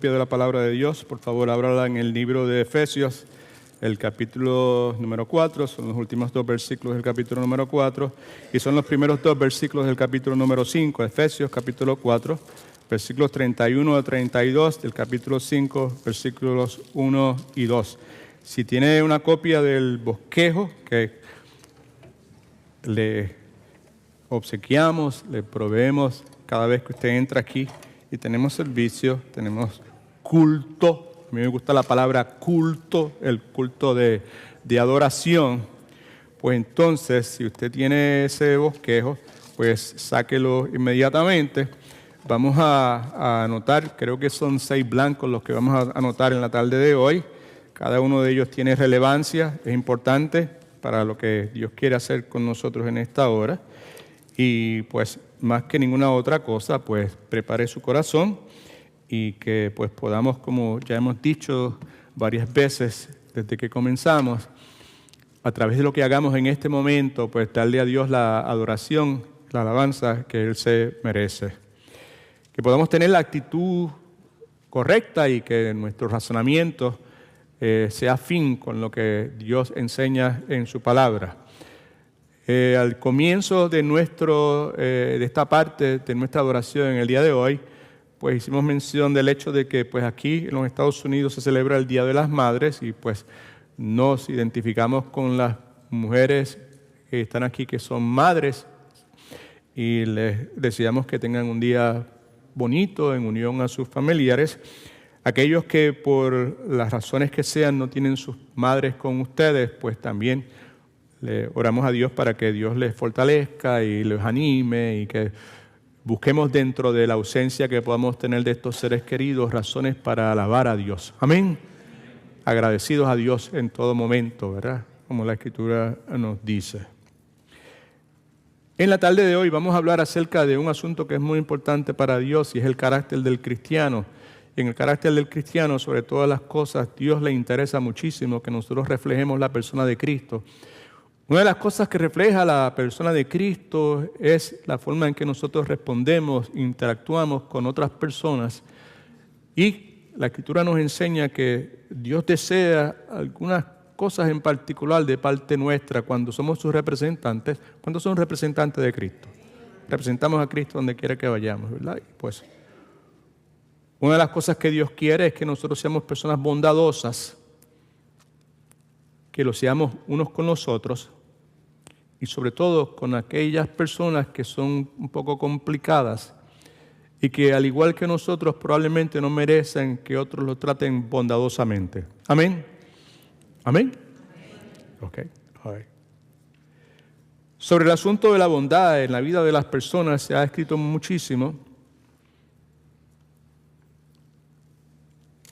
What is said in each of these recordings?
copia de la palabra de Dios, por favor, ábrala en el libro de Efesios, el capítulo número 4. Son los últimos 2 versículos del capítulo número 4 y son los primeros 2 versículos del capítulo número 5. Efesios, capítulo 4, versículos 31 a 32 del capítulo 5, versículos 1 y 2. Si tiene una copia del bosquejo que le obsequiamos, le proveemos cada vez que usted entra aquí, y tenemos servicio, tenemos culto. A mí me gusta la palabra culto, el culto de adoración. Pues entonces, si usted tiene ese bosquejo, pues sáquelo inmediatamente. Vamos a anotar, creo que son 6 blancos los que vamos a anotar en la tarde de hoy. Cada uno de ellos tiene relevancia, es importante para lo que Dios quiere hacer con nosotros en esta hora. Y pues más que ninguna otra cosa, pues prepare su corazón y que pues podamos, como ya hemos dicho varias veces desde que comenzamos, a través de lo que hagamos en este momento, pues darle a Dios la adoración, la alabanza que Él se merece. Que podamos tener la actitud correcta y que nuestro razonamiento sea afín con lo que Dios enseña en su palabra. Al comienzo de esta parte de nuestra adoración en el día de hoy, pues hicimos mención del hecho de que pues aquí en los Estados Unidos se celebra el Día de las Madres y pues nos identificamos con las mujeres que están aquí que son madres y les deseamos que tengan un día bonito en unión a sus familiares. Aquellos que por las razones que sean no tienen sus madres con ustedes, pues también le oramos a Dios para que Dios les fortalezca y les anime y que busquemos dentro de la ausencia que podamos tener de estos seres queridos razones para alabar a Dios. Amén. Agradecidos a Dios en todo momento, ¿verdad? Como la Escritura nos dice. En la tarde de hoy vamos a hablar acerca de un asunto que es muy importante para Dios y es el carácter del cristiano. Y en el carácter del cristiano, sobre todas las cosas, Dios le interesa muchísimo que nosotros reflejemos la persona de Cristo. Una de las cosas que refleja la persona de Cristo es la forma en que nosotros respondemos, interactuamos con otras personas. Y la Escritura nos enseña que Dios desea algunas cosas en particular de parte nuestra cuando somos sus representantes, cuando somos representantes de Cristo. Representamos a Cristo donde quiera que vayamos, ¿verdad? Y pues, una de las cosas que Dios quiere es que nosotros seamos personas bondadosas, que lo seamos unos con los otros y sobre todo con aquellas personas que son un poco complicadas y que al igual que nosotros probablemente no merecen que otros lo traten bondadosamente. ¿Amén? ¿Amén? Ok. All right. Sobre el asunto de la bondad en la vida de las personas se ha escrito muchísimo.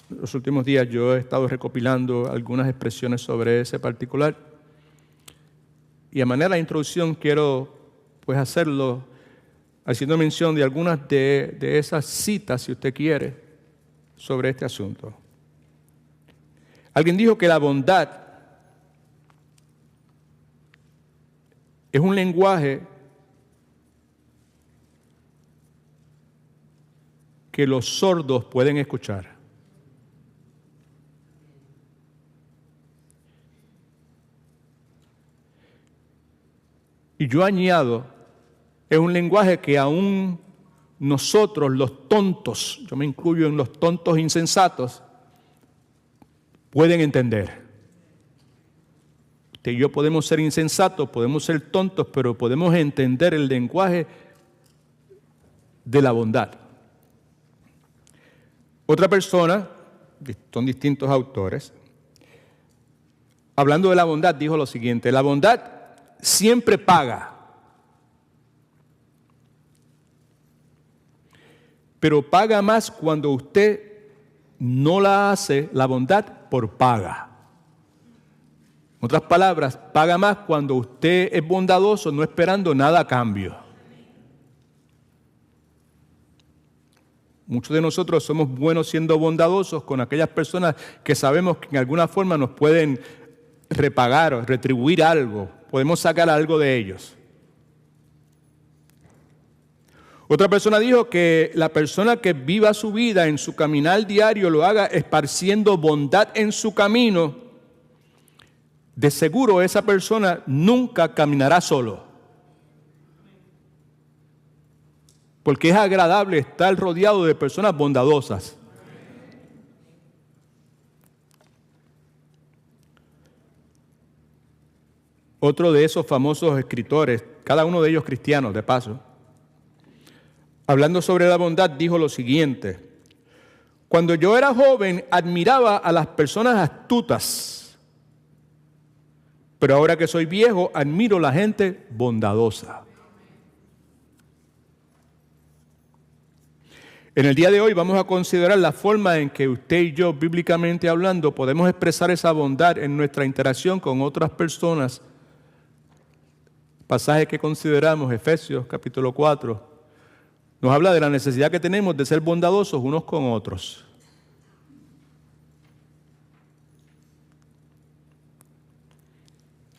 Los últimos días yo he estado recopilando algunas expresiones sobre ese particular y a manera de introducción quiero pues hacerlo haciendo mención de algunas de esas citas, si usted quiere, sobre este asunto. Alguien dijo que la bondad es un lenguaje que los sordos pueden escuchar. Y yo añado, es un lenguaje que aún nosotros, los tontos, yo me incluyo en los tontos insensatos, pueden entender. Usted y yo podemos ser insensatos, podemos ser tontos, pero podemos entender el lenguaje de la bondad. Otra persona, son distintos autores, hablando de la bondad, dijo lo siguiente: la bondad siempre paga, pero paga más cuando usted no la hace la bondad por paga. En otras palabras, paga más cuando usted es bondadoso no esperando nada a cambio. Muchos de nosotros somos buenos siendo bondadosos con aquellas personas que sabemos que en alguna forma nos pueden repagar o retribuir algo. Podemos sacar algo de ellos. Otra persona dijo que la persona que viva su vida en su caminar diario lo haga esparciendo bondad en su camino, de seguro esa persona nunca caminará solo. Porque es agradable estar rodeado de personas bondadosas. Otro de esos famosos escritores, cada uno de ellos cristianos, de paso, hablando sobre la bondad, dijo lo siguiente: cuando yo era joven admiraba a las personas astutas, pero ahora que soy viejo admiro a la gente bondadosa. En el día de hoy vamos a considerar la forma en que usted y yo, bíblicamente hablando, podemos expresar esa bondad en nuestra interacción con otras personas. Pasaje que consideramos, Efesios capítulo 4, nos habla de la necesidad que tenemos de ser bondadosos unos con otros.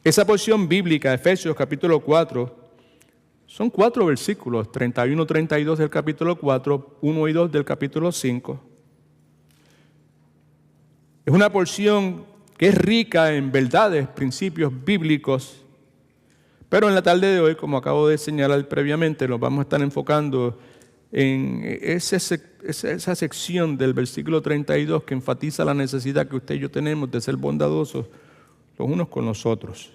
Esa porción bíblica, Efesios capítulo 4, son 4 versículos, 31, 32 del capítulo 4, 1 y 2 del capítulo 5. Es una porción que es rica en verdades, principios bíblicos, pero en la tarde de hoy, como acabo de señalar previamente, nos vamos a estar enfocando en esa sección del versículo 32 que enfatiza la necesidad que usted y yo tenemos de ser bondadosos los unos con los otros.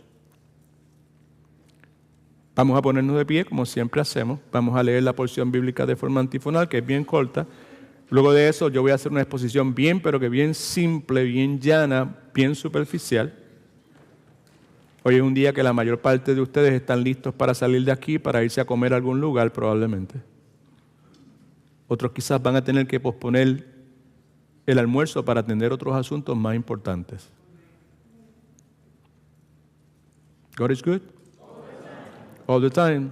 Vamos a ponernos de pie, como siempre hacemos. Vamos a leer la porción bíblica de forma antifonal, que es bien corta. Luego de eso, yo voy a hacer una exposición pero que bien simple, bien llana, bien superficial. Hoy es un día que la mayor parte de ustedes están listos para salir de aquí, para irse a comer a algún lugar, probablemente. Otros quizás van a tener que posponer el almuerzo para atender otros asuntos más importantes. God is good? All the time.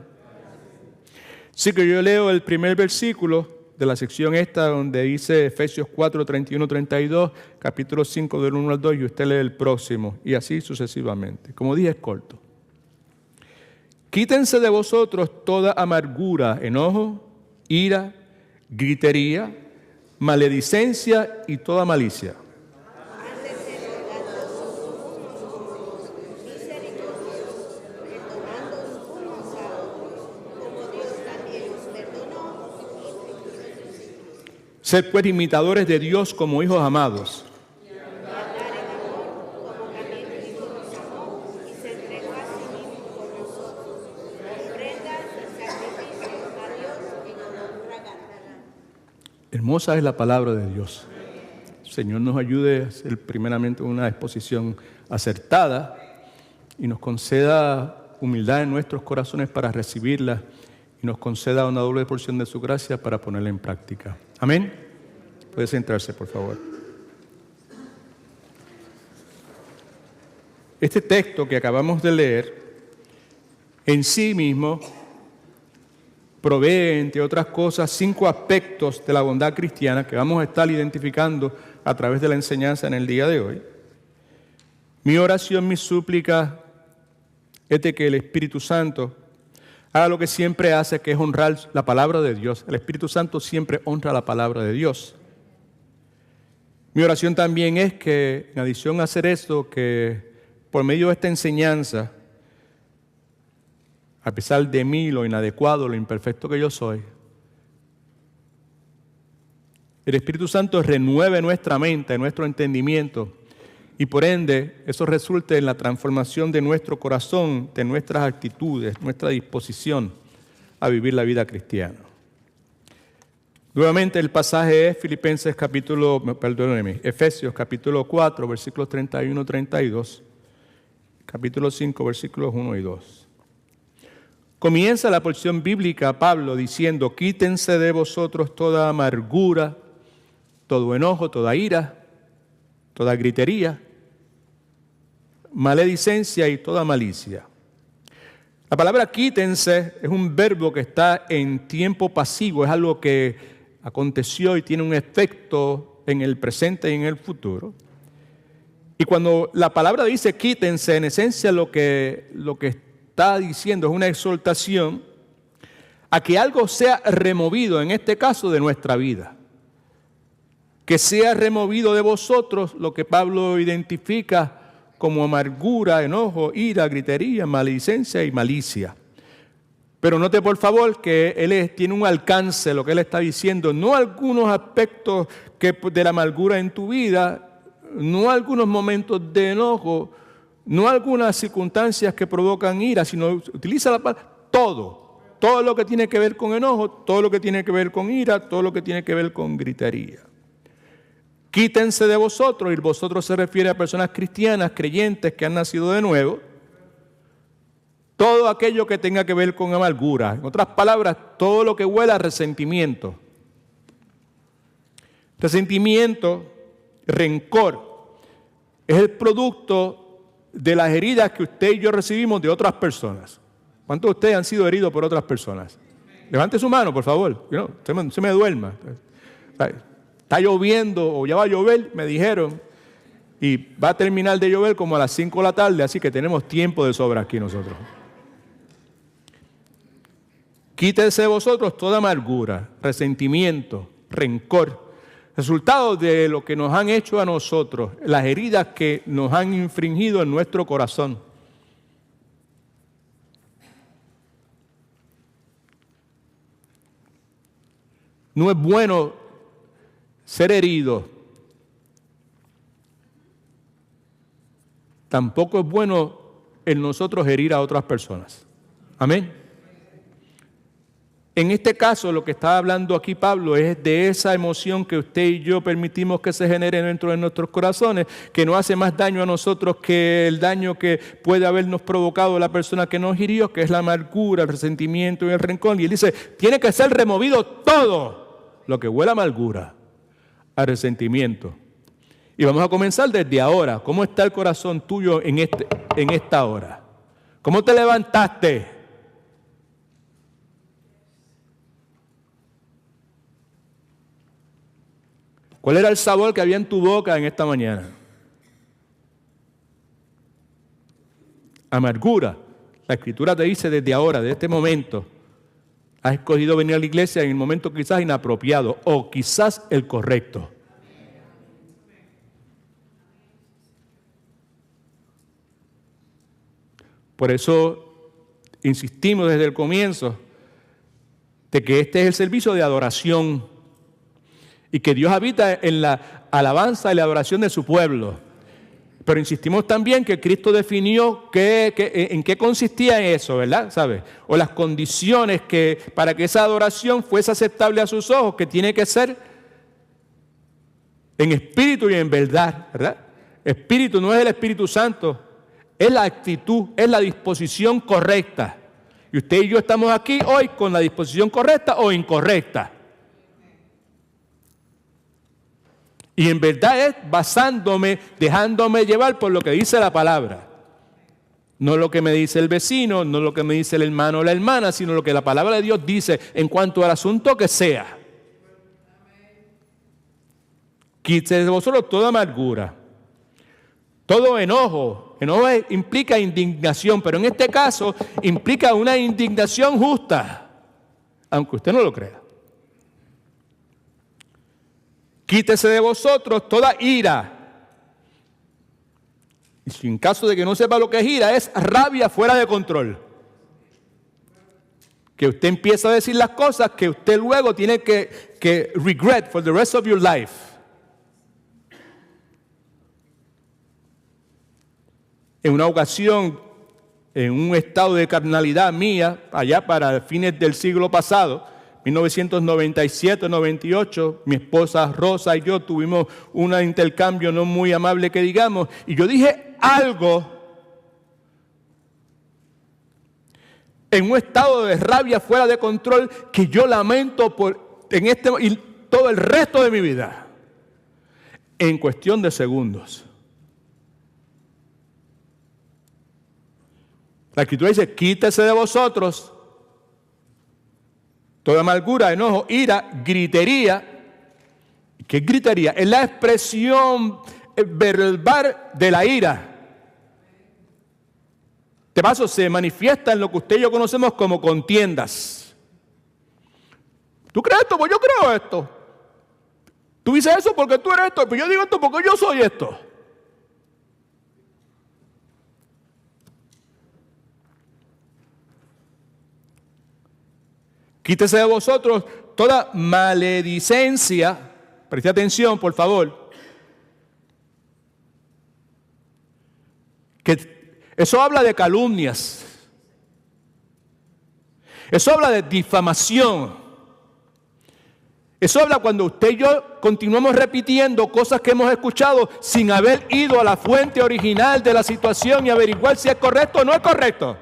Sí, que yo leo el primer versículo de la sección esta donde dice Efesios 4, 31, 32, capítulo 5 del 1 al 2, y usted lee el próximo, y así sucesivamente. Como dije, es corto. Quítense de vosotros toda amargura, enojo, ira, gritería, maledicencia y toda malicia. Sed pues imitadores de Dios como hijos amados. Hermosa es la palabra de Dios. El Señor nos ayude a hacer primeramente una exposición acertada y nos conceda humildad en nuestros corazones para recibirla y nos conceda una doble porción de su gracia para ponerla en práctica. Amén. Puede sentarse, por favor. Este texto que acabamos de leer en sí mismo provee, entre otras cosas, 5 aspectos de la bondad cristiana que vamos a estar identificando a través de la enseñanza en el día de hoy. Mi oración, mi súplica es de que el Espíritu Santo haga lo que siempre hace, que es honrar la palabra de Dios. El Espíritu Santo siempre honra la palabra de Dios. Mi oración también es que, en adición a hacer esto, que por medio de esta enseñanza, a pesar de mí, lo inadecuado, lo imperfecto que yo soy, el Espíritu Santo renueve nuestra mente, nuestro entendimiento, y por ende eso resulte en la transformación de nuestro corazón, de nuestras actitudes, nuestra disposición a vivir la vida cristiana. Nuevamente el pasaje es Efesios capítulo 4, versículos 31 y 32, capítulo 5, versículos 1 y 2. Comienza la porción bíblica Pablo diciendo: quítense de vosotros toda amargura, todo enojo, toda ira, toda gritería, maledicencia y toda malicia. La palabra quítense es un verbo que está en tiempo pasivo, es algo que aconteció y tiene un efecto en el presente y en el futuro. Y cuando la palabra dice quítense, en esencia lo que está diciendo es una exhortación a que algo sea removido, en este caso de nuestra vida. Que sea removido de vosotros lo que Pablo identifica como amargura, enojo, ira, gritería, maledicencia y malicia. Pero note por favor que tiene un alcance, lo que él está diciendo, no algunos aspectos de la amargura en tu vida, no algunos momentos de enojo, no algunas circunstancias que provocan ira, sino utiliza la palabra todo lo que tiene que ver con enojo, todo lo que tiene que ver con ira, todo lo que tiene que ver con gritería. Quítense de vosotros, y vosotros se refiere a personas cristianas, creyentes que han nacido de nuevo, todo aquello que tenga que ver con amargura. En otras palabras, todo lo que huela a resentimiento. Resentimiento, rencor, es el producto de las heridas que usted y yo recibimos de otras personas. ¿Cuántos de ustedes han sido heridos por otras personas? Levante su mano, por favor. No se me duerma. Está lloviendo o ya va a llover, me dijeron, y va a terminar de llover como a las 5 de la tarde, así que tenemos tiempo de sobra aquí nosotros. Quítense de vosotros toda amargura, resentimiento, rencor, resultado de lo que nos han hecho a nosotros, las heridas que nos han infringido en nuestro corazón. No es bueno ser herido. Tampoco es bueno en nosotros herir a otras personas. Amén. En este caso, lo que está hablando aquí Pablo es de esa emoción que usted y yo permitimos que se genere dentro de nuestros corazones, que no hace más daño a nosotros que el daño que puede habernos provocado la persona que nos hirió, que es la amargura, el resentimiento y el rencor. Y él dice, tiene que ser removido todo lo que huele a amargura, a resentimiento. Y vamos a comenzar desde ahora. ¿Cómo está el corazón tuyo en esta hora? ¿Cómo te levantaste? ¿Cuál era el sabor que había en tu boca en esta mañana? Amargura. La Escritura te dice desde ahora, desde este momento, has escogido venir a la iglesia en el momento quizás inapropiado o quizás el correcto. Por eso insistimos desde el comienzo de que este es el servicio de adoración y que Dios habita en la alabanza y la adoración de su pueblo. Pero insistimos también que Cristo definió en qué consistía eso, ¿verdad? ¿Sabe? O las condiciones para que esa adoración fuese aceptable a sus ojos, que tiene que ser en espíritu y en verdad, ¿verdad? Espíritu no es el Espíritu Santo, es la actitud, es la disposición correcta. Y usted y yo estamos aquí hoy con la disposición correcta o incorrecta. Y en verdad es basándome, dejándome llevar por lo que dice la palabra. No lo que me dice el vecino, no lo que me dice el hermano o la hermana, sino lo que la palabra de Dios dice en cuanto al asunto que sea. Quítese de vosotros toda amargura, todo enojo. Enojo implica indignación, pero en este caso implica una indignación justa, aunque usted no lo crea. Quítese de vosotros toda ira. Y si en caso de que no sepa lo que es ira, es rabia fuera de control. Que usted empieza a decir las cosas que usted luego tiene que regret for the rest of your life. En una ocasión, en un estado de carnalidad mía, allá para fines del siglo pasado, 1997-98, mi esposa Rosa y yo tuvimos un intercambio no muy amable que digamos, y yo dije algo en un estado de rabia fuera de control que yo lamento en este y todo el resto de mi vida, en cuestión de segundos. La Escritura dice, quítese de vosotros toda amargura, enojo, ira, gritería. ¿Qué es gritería? Es la expresión verbal de la ira. De paso, se manifiesta en lo que usted y yo conocemos como contiendas. ¿Tú crees esto? Pues yo creo esto. Tú dices eso porque tú eres esto, pero yo digo esto porque yo soy esto. Quítese de vosotros toda maledicencia. Preste atención, por favor. Que eso habla de calumnias. Eso habla de difamación. Eso habla cuando usted y yo continuamos repitiendo cosas que hemos escuchado sin haber ido a la fuente original de la situación y averiguar si es correcto o no es correcto.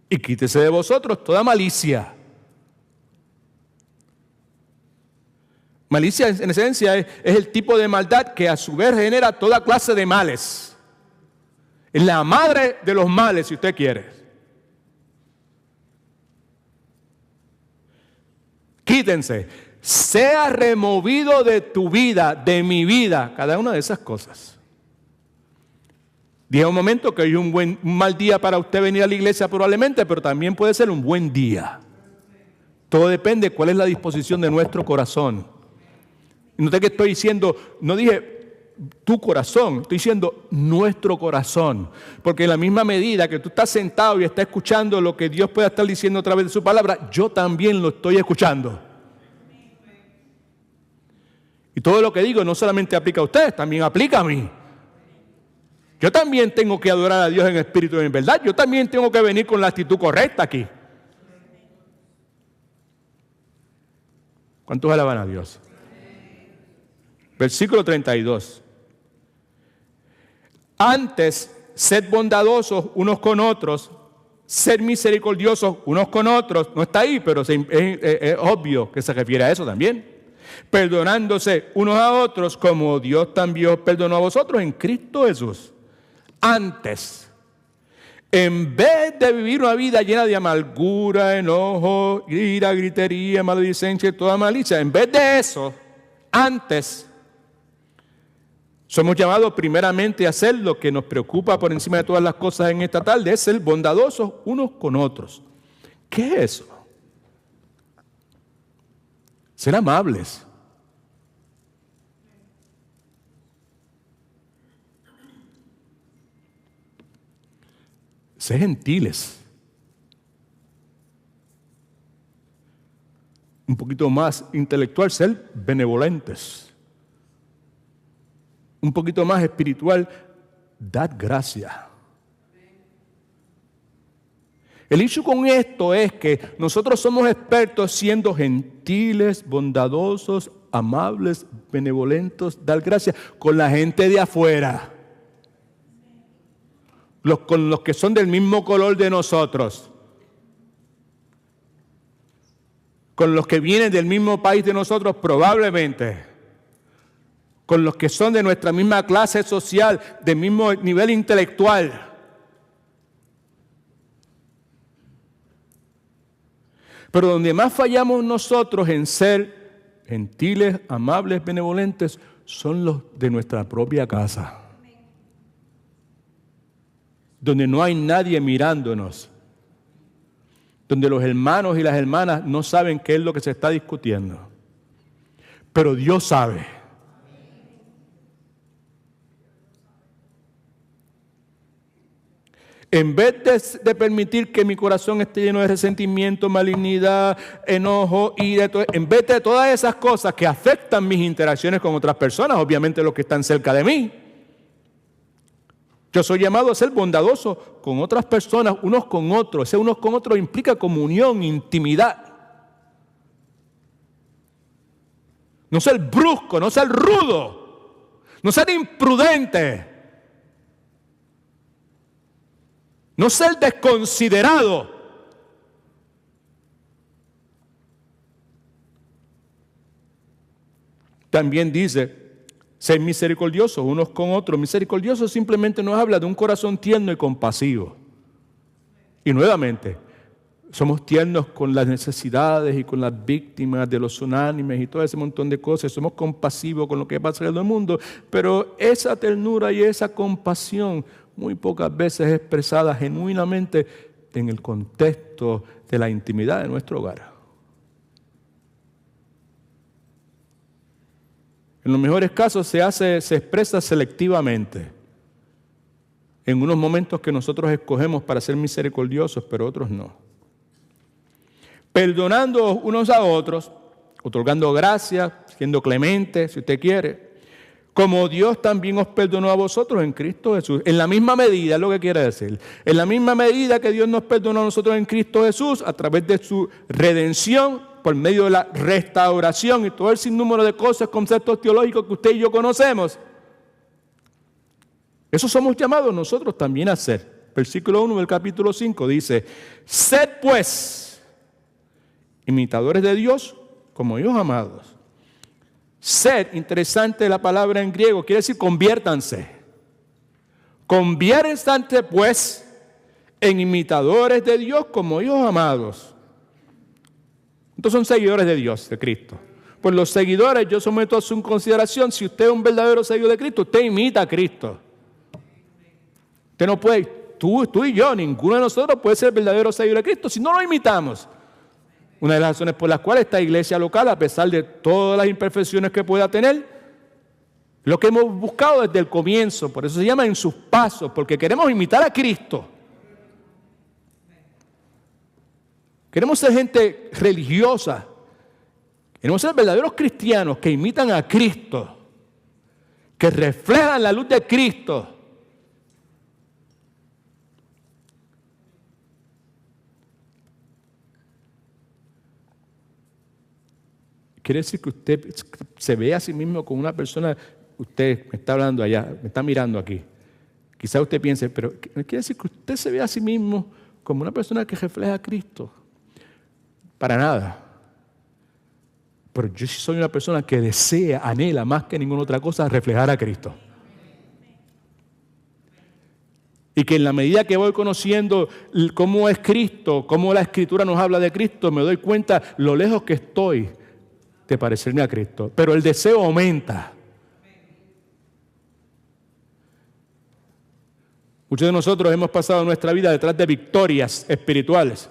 Y quítese de vosotros toda malicia. Malicia, en esencia, es el tipo de maldad que a su vez genera toda clase de males. Es la madre de los males, si usted quiere. Quítense. Sea removido de tu vida, de mi vida, cada una de esas cosas. Dije un momento que hoy es un mal día para usted venir a la iglesia probablemente, pero también puede ser un buen día. Todo depende de cuál es la disposición de nuestro corazón. Y noté que estoy diciendo, no dije tu corazón, estoy diciendo nuestro corazón. Porque en la misma medida que tú estás sentado y estás escuchando lo que Dios pueda estar diciendo a través de su palabra, yo también lo estoy escuchando. Y todo lo que digo no solamente aplica a ustedes, también aplica a mí. Yo también tengo que adorar a Dios en espíritu y en verdad. Yo también tengo que venir con la actitud correcta aquí. ¿Cuántos alaban a Dios? Versículo 32. Antes, sed bondadosos unos con otros, sed misericordiosos unos con otros. No está ahí, pero es obvio que se refiere a eso también. Perdonándose unos a otros como Dios también os perdonó a vosotros en Cristo Jesús. Antes, en vez de vivir una vida llena de amargura, enojo, ira, gritería, maledicencia y toda malicia, en vez de eso, antes, somos llamados primeramente a hacer lo que nos preocupa por encima de todas las cosas en esta tarde, es ser bondadosos unos con otros. ¿Qué es eso? Ser amables. Ser gentiles. Un poquito más intelectual, ser benevolentes. Un poquito más espiritual, dad gracia. El issue con esto es que nosotros somos expertos siendo gentiles, bondadosos, amables, benevolentos, dar gracia con la gente de afuera. Con los que son del mismo color de nosotros. Con los que vienen del mismo país de nosotros probablemente. Con los que son de nuestra misma clase social, del mismo nivel intelectual. Pero donde más fallamos nosotros en ser gentiles, amables, benevolentes, son los de nuestra propia casa. Donde no hay nadie mirándonos. Donde los hermanos y las hermanas no saben qué es lo que se está discutiendo. Pero Dios sabe. En vez de permitir que mi corazón esté lleno de resentimiento, malignidad, enojo, ira, en vez de todas esas cosas que afectan mis interacciones con otras personas, obviamente los que están cerca de mí, yo soy llamado a ser bondadoso con otras personas, unos con otros. Ese unos con otros implica comunión, intimidad. No ser brusco, no ser rudo, no ser imprudente. No ser desconsiderado. También dice, ser misericordiosos unos con otros. Misericordioso simplemente nos habla de un corazón tierno y compasivo. Y nuevamente, somos tiernos con las necesidades y con las víctimas de los unánimes y todo ese montón de cosas. Somos compasivos con lo que pasa en el mundo. Pero esa ternura y esa compasión muy pocas veces expresada genuinamente en el contexto de la intimidad de nuestro hogar. En los mejores casos se expresa selectivamente, en unos momentos que nosotros escogemos para ser misericordiosos, pero otros no. Perdonando unos a otros, otorgando gracias, siendo clemente, si usted quiere, como Dios también os perdonó a vosotros en Cristo Jesús. En la misma medida, es lo que quiere decir. En la misma medida que Dios nos perdonó a nosotros en Cristo Jesús, a través de su redención, por medio de la restauración y todo el sinnúmero de cosas, conceptos teológicos que usted y yo conocemos. Eso somos llamados nosotros también a hacer. Versículo 1 del capítulo 5 dice: sed pues imitadores de Dios como hijos amados. Sed, interesante la palabra en griego, quiere decir conviértanse. Conviértanse pues en imitadores de Dios como hijos amados. Estos son seguidores de Dios, de Cristo. Pues los seguidores, yo someto a su consideración, si usted es un verdadero seguidor de Cristo, usted imita a Cristo. Usted no puede, tú y yo, ninguno de nosotros puede ser verdadero seguidor de Cristo si no lo imitamos. Una de las razones por las cuales esta iglesia local, a pesar de todas las imperfecciones que pueda tener, lo que hemos buscado desde el comienzo, por eso se llama en sus pasos, porque queremos imitar a Cristo. Queremos ser gente religiosa. Queremos ser verdaderos cristianos que imitan a Cristo, que reflejan la luz de Cristo. Quiere decir que usted se ve a sí mismo como una persona, usted me está hablando allá, me está mirando aquí. Quizá usted piense, pero quiere decir que usted se ve a sí mismo como una persona que refleja a Cristo. Para nada. Pero yo sí soy una persona que desea, anhela más que ninguna otra cosa reflejar a Cristo. Y que en la medida que voy conociendo cómo es Cristo, cómo la Escritura nos habla de Cristo, me doy cuenta lo lejos que estoy de parecerme a Cristo. Pero el deseo aumenta. Muchos de nosotros hemos pasado nuestra vida detrás de victorias espirituales.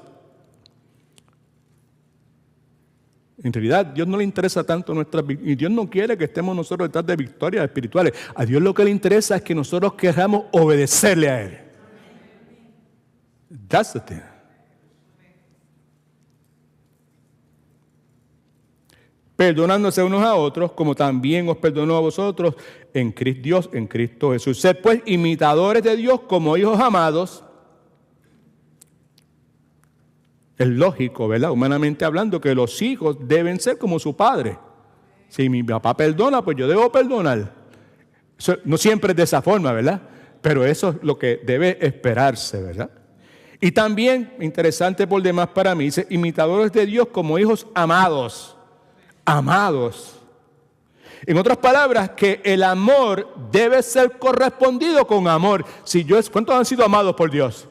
En realidad, a Dios no le interesa tanto nuestras victorias, y Dios no quiere que estemos nosotros detrás de victorias espirituales. A Dios lo que le interesa es que nosotros queramos obedecerle a Él. That's the thing. Perdonándose unos a otros, como también os perdonó a vosotros en Cristo Dios, en Cristo Jesús. Sed pues imitadores de Dios como hijos amados. Es lógico, ¿verdad? Humanamente hablando, que los hijos deben ser como su padre. Si mi papá perdona, pues yo debo perdonar. Eso no siempre es de esa forma, ¿verdad? Pero eso es lo que debe esperarse, ¿verdad? Y también, interesante por demás para mí, dice, imitadores de Dios como hijos amados. Amados. En otras palabras, que el amor debe ser correspondido con amor. ¿Cuántos han sido amados por Dios?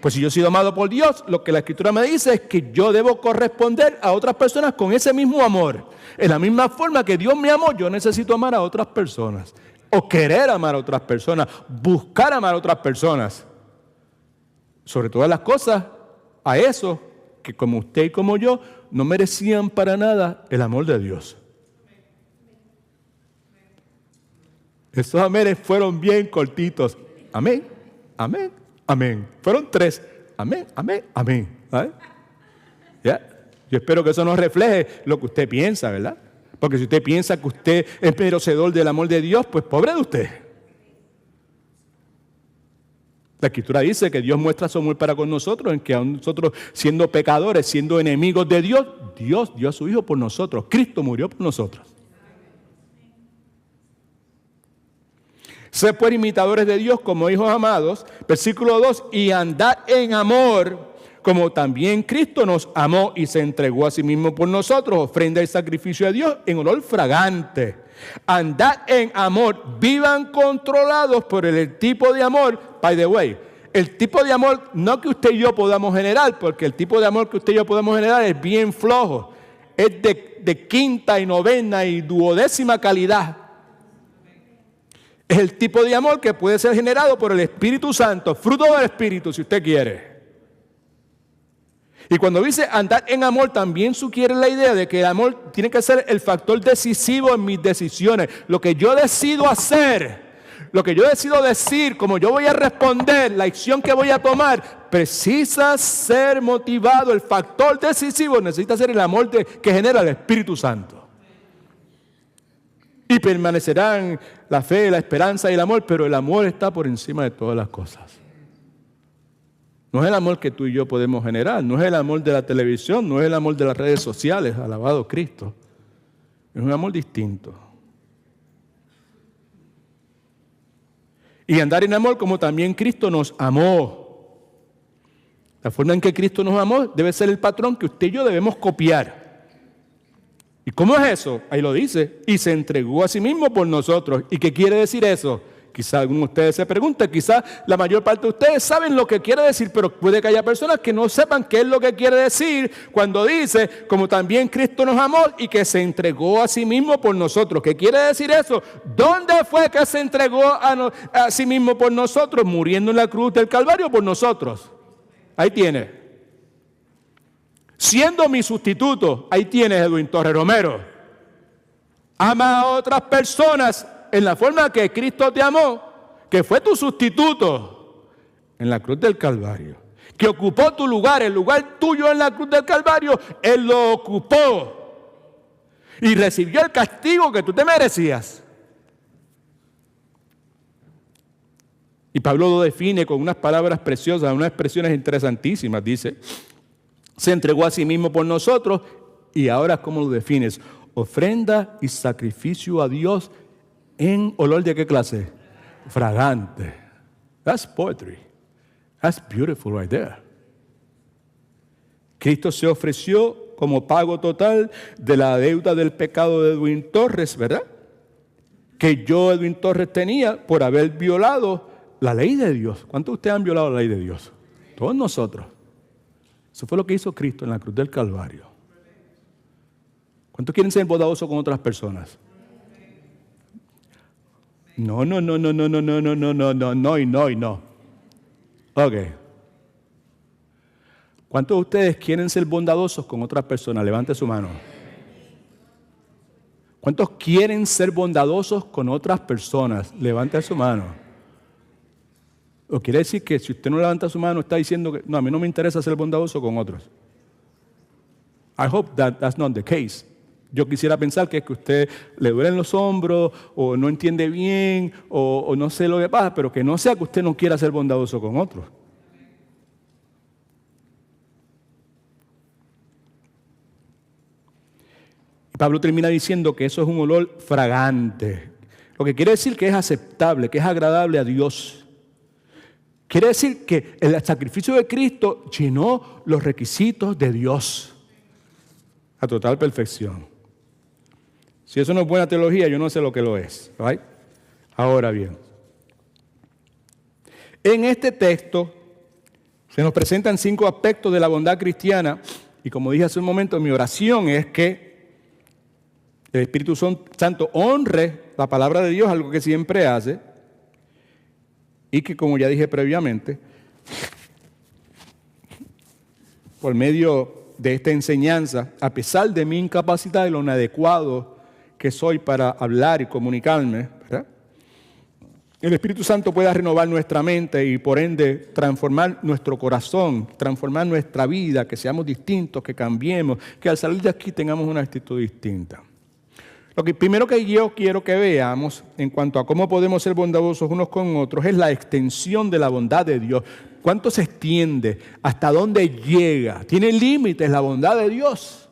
Pues si yo he sido amado por Dios, lo que la Escritura me dice es que yo debo corresponder a otras personas con ese mismo amor. En la misma forma que Dios me amó, yo necesito amar a otras personas. O querer amar a otras personas. Buscar amar a otras personas. Sobre todas las cosas, a esos que como usted y como yo, no merecían para nada el amor de Dios. Esos amenes fueron bien cortitos. Amén, amén, amén. Fueron 3. Amén, amén, amén. ¿Vale? ¿Ya? Yo espero que eso nos refleje lo que usted piensa, ¿verdad? Porque si usted piensa que usted es merecedor del amor de Dios, pues pobre de usted. La Escritura dice que Dios muestra su amor para con nosotros, en que aun nosotros siendo pecadores, siendo enemigos de Dios, Dios dio a su Hijo por nosotros. Cristo murió por nosotros. Sed pues imitadores de Dios como hijos amados. Versículo 2, y andad en amor, como también Cristo nos amó y se entregó a sí mismo por nosotros, ofrenda y sacrificio a Dios en olor fragante. Andad en amor, vivan controlados por el tipo de amor. By the way, el tipo de amor no que usted y yo podamos generar, porque el tipo de amor que usted y yo podemos generar es bien flojo. Es de quinta y novena y duodécima calidad. Es el tipo de amor que puede ser generado por el Espíritu Santo, fruto del Espíritu, si usted quiere. Y cuando dice andar en amor, también sugiere la idea de que el amor tiene que ser el factor decisivo en mis decisiones. Lo que yo decido hacer, lo que yo decido decir, como yo voy a responder, la acción que voy a tomar, precisa ser motivado. El factor decisivo necesita ser el amor que genera el Espíritu Santo. Y permanecerán la fe, la esperanza y el amor, pero el amor está por encima de todas las cosas. No es el amor que tú y yo podemos generar, no es el amor de la televisión, no es el amor de las redes sociales, alabado Cristo. Es un amor distinto. Y andar en amor como también Cristo nos amó. La forma en que Cristo nos amó debe ser el patrón que usted y yo debemos copiar. ¿Y cómo es eso? Ahí lo dice. Y se entregó a sí mismo por nosotros. ¿Y qué quiere decir eso? Quizá alguno de ustedes se pregunte, quizá la mayor parte de ustedes saben lo que quiere decir, pero puede que haya personas que no sepan qué es lo que quiere decir cuando dice, como también Cristo nos amó y que se entregó a sí mismo por nosotros. ¿Qué quiere decir eso? ¿Dónde fue que se entregó a sí mismo por nosotros? Muriendo en la cruz del Calvario por nosotros. Ahí tiene. Siendo mi sustituto, ahí tienes, Edwin Torres Romero. Ama a otras personas en la forma que Cristo te amó, que fue tu sustituto en la cruz del Calvario, que ocupó tu lugar, el lugar tuyo en la cruz del Calvario, Él lo ocupó y recibió el castigo que tú te merecías. Y Pablo lo define con unas palabras preciosas, unas expresiones interesantísimas. Dice, se entregó a sí mismo por nosotros. Y ahora, ¿cómo lo defines? Ofrenda y sacrificio a Dios en olor de qué clase? Fragante. That's poetry. That's beautiful right there. Cristo se ofreció como pago total de la deuda del pecado de Edwin Torres, ¿verdad? Que yo, Edwin Torres, tenía por haber violado la ley de Dios. ¿Cuántos de ustedes han violado la ley de Dios? Todos nosotros. Eso fue lo que hizo Cristo en la cruz del Calvario. ¿Cuántos quieren ser bondadosos con otras personas? No y no. Ok. ¿Cuántos de ustedes quieren ser bondadosos con otras personas? Levante su mano. ¿Cuántos quieren ser bondadosos con otras personas? Levante su mano. ¿O quiere decir que si usted no levanta su mano está diciendo que no, a mí no me interesa ser bondadoso con otros? I hope that's not the case. Yo quisiera pensar que es que usted le duelen los hombros o no entiende bien o no sé lo que pasa, pero que no sea que usted no quiera ser bondadoso con otros. Y Pablo termina diciendo que eso es un olor fragante, lo que quiere decir que es aceptable, que es agradable a Dios. Quiere decir que el sacrificio de Cristo llenó los requisitos de Dios a total perfección. Si eso no es buena teología, yo no sé lo que lo es. ¿Right? Ahora bien, en este texto se nos presentan 5 aspectos de la bondad cristiana y como dije hace un momento, mi oración es que el Espíritu Santo honre la palabra de Dios, algo que siempre hace, y que, como ya dije previamente, por medio de esta enseñanza, a pesar de mi incapacidad y lo inadecuado que soy para hablar y comunicarme, ¿verdad?, el Espíritu Santo pueda renovar nuestra mente y por ende transformar nuestro corazón, transformar nuestra vida, que seamos distintos, que cambiemos, que al salir de aquí tengamos una actitud distinta. Lo que primero que yo quiero que veamos en cuanto a cómo podemos ser bondadosos unos con otros es la extensión de la bondad de Dios. ¿Cuánto se extiende? ¿Hasta dónde llega? ¿Tiene límites la bondad de Dios?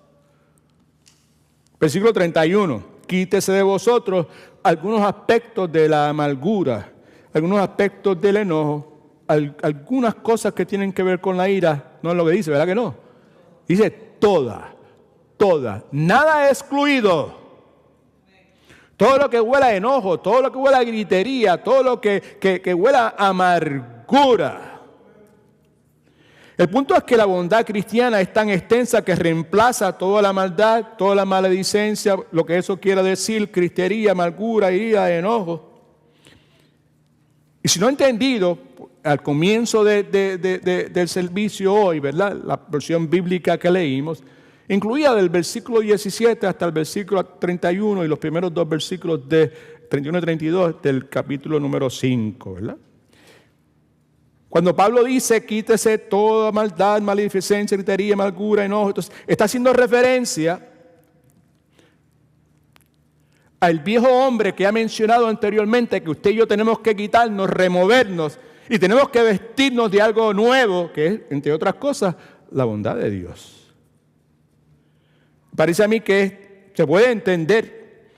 Versículo 31. Quítese de vosotros algunos aspectos de la amargura, algunos aspectos del enojo, algunas cosas que tienen que ver con la ira. No es lo que dice, ¿verdad que no? Dice toda, nada excluido. Todo lo que huela a enojo, todo lo que huela a gritería, todo lo que huela a amargura. El punto es que la bondad cristiana es tan extensa que reemplaza toda la maldad, toda la maledicencia, lo que eso quiera decir, cristería, amargura, ira, enojo. Y si no he entendido, al comienzo del servicio hoy, ¿verdad? La versión bíblica que leímos, incluía del versículo 17 hasta el versículo 31 y los primeros dos versículos de 31 y 32 del capítulo número 5, ¿verdad? Cuando Pablo dice, quítese toda maldad, maledicencia, gritería, amargura, enojo, entonces está haciendo referencia al viejo hombre que ha mencionado anteriormente, que usted y yo tenemos que quitarnos, removernos, y tenemos que vestirnos de algo nuevo, que es, entre otras cosas, la bondad de Dios. Parece a mí que se puede entender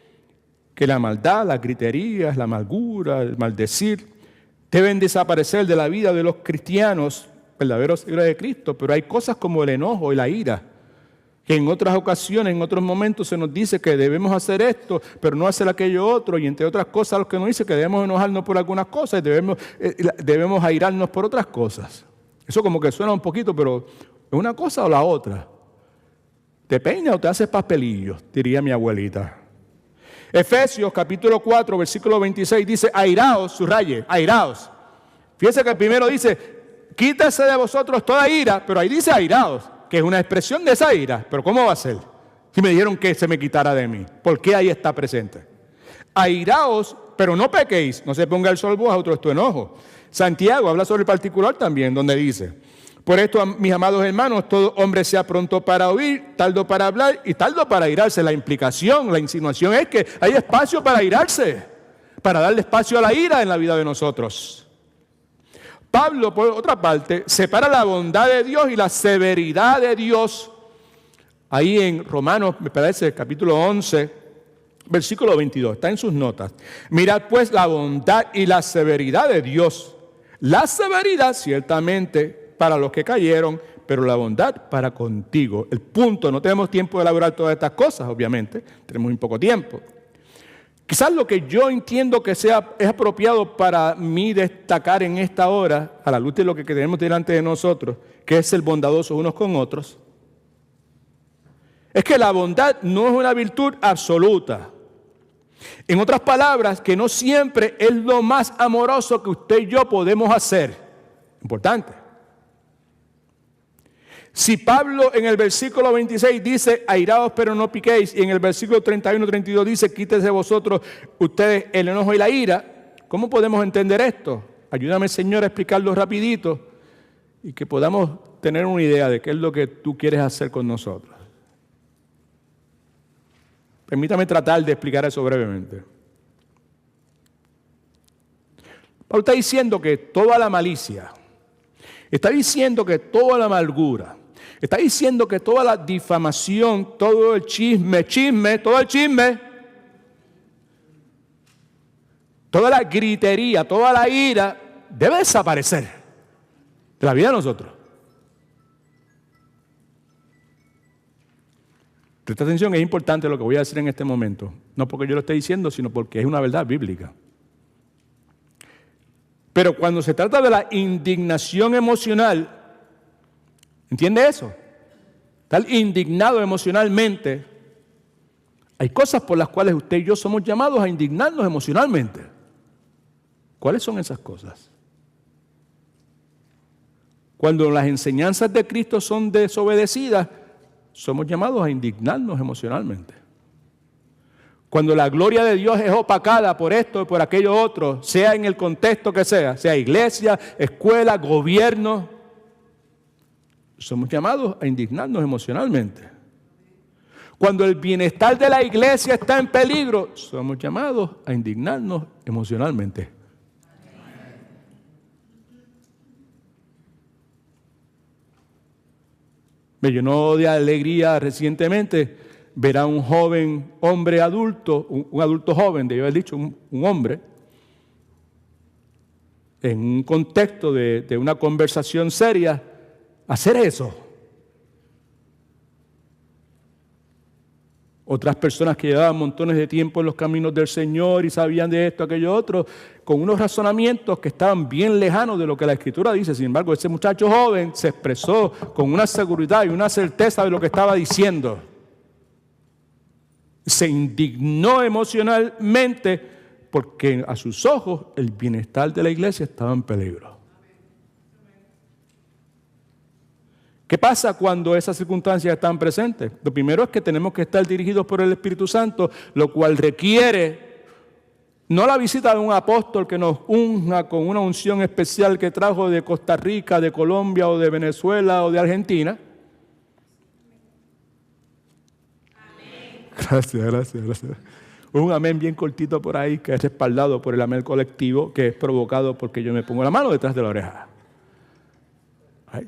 que la maldad, las griterías, la amargura, el maldecir, deben desaparecer de la vida de los cristianos, verdaderos seguidores de Cristo, pero hay cosas como el enojo y la ira, que en otras ocasiones, en otros momentos se nos dice que debemos hacer esto, pero no hacer aquello otro, y entre otras cosas lo que nos dice que debemos enojarnos por algunas cosas y debemos airarnos por otras cosas. Eso como que suena un poquito, pero ¿es una cosa o la otra? ¿Te peinas o te haces papelillos?, diría mi abuelita. Efesios capítulo 4, versículo 26 dice, airaos, subraye, airaos. Fíjense que el primero dice, quítase de vosotros toda ira, pero ahí dice airaos, que es una expresión de esa ira. ¿Pero cómo va a ser? Si me dijeron que se me quitara de mí, ¿por qué ahí está presente? Airaos, pero no pequéis, no se ponga el sol vosotros tu enojo. Santiago habla sobre el particular también, donde dice, por esto, mis amados hermanos, todo hombre sea pronto para oír, tardo para hablar y tardo para airarse. La implicación, la insinuación es que hay espacio para airarse, para darle espacio a la ira en la vida de nosotros. Pablo, por otra parte, separa la bondad de Dios y la severidad de Dios. Ahí en Romanos, me parece, capítulo 11, versículo 22, está en sus notas. Mirad pues la bondad y la severidad de Dios. La severidad, ciertamente, para los que cayeron, pero la bondad para contigo. El punto, no tenemos tiempo de elaborar todas estas cosas, obviamente, tenemos muy poco tiempo. Quizás lo que yo entiendo que es apropiado para mí destacar en esta hora, a la luz de lo que tenemos delante de nosotros, que es ser bondadosos unos con otros, es que la bondad no es una virtud absoluta. En otras palabras, que no siempre es lo más amoroso que usted y yo podemos hacer. Importante. Si Pablo en el versículo 26 dice, airaos pero no piquéis, y en el versículo 31-32 dice, quítese vosotros ustedes el enojo y la ira, ¿cómo podemos entender esto? Ayúdame, Señor, a explicarlo rapidito y que podamos tener una idea de qué es lo que tú quieres hacer con nosotros. Permítame tratar de explicar eso brevemente. Pablo está diciendo que toda la malicia, está diciendo que toda la amargura, está diciendo que toda la difamación, todo el chisme, todo el chisme, toda la gritería, toda la ira, debe desaparecer de la vida de nosotros. Presta atención, es importante lo que voy a decir en este momento. No porque yo lo esté diciendo, sino porque es una verdad bíblica. Pero cuando se trata de la indignación emocional, ¿entiende eso? Estar indignado emocionalmente, hay cosas por las cuales usted y yo somos llamados a indignarnos emocionalmente. ¿Cuáles son esas cosas? Cuando las enseñanzas de Cristo son desobedecidas, somos llamados a indignarnos emocionalmente. Cuando la gloria de Dios es opacada por esto y por aquello otro, sea en el contexto que sea iglesia, escuela, gobierno, somos llamados a indignarnos emocionalmente. Cuando el bienestar de la iglesia está en peligro, somos llamados a indignarnos emocionalmente. Me llenó de alegría recientemente ver a un joven hombre adulto, un adulto joven, debo haber dicho, un hombre, en un contexto de una conversación seria, hacer eso. Otras personas que llevaban montones de tiempo en los caminos del Señor y sabían de esto, aquello, otro, con unos razonamientos que estaban bien lejanos de lo que la Escritura dice. Sin embargo, ese muchacho joven se expresó con una seguridad y una certeza de lo que estaba diciendo. Se indignó emocionalmente porque a sus ojos el bienestar de la iglesia estaba en peligro. ¿Qué pasa cuando esas circunstancias están presentes? Lo primero es que tenemos que estar dirigidos por el Espíritu Santo, lo cual requiere no la visita de un apóstol que nos unja con una unción especial que trajo de Costa Rica, de Colombia o de Venezuela o de Argentina. Amén. Gracias. Un amén bien cortito por ahí que es respaldado por el amén colectivo, que es provocado porque yo me pongo la mano detrás de la oreja. Ay.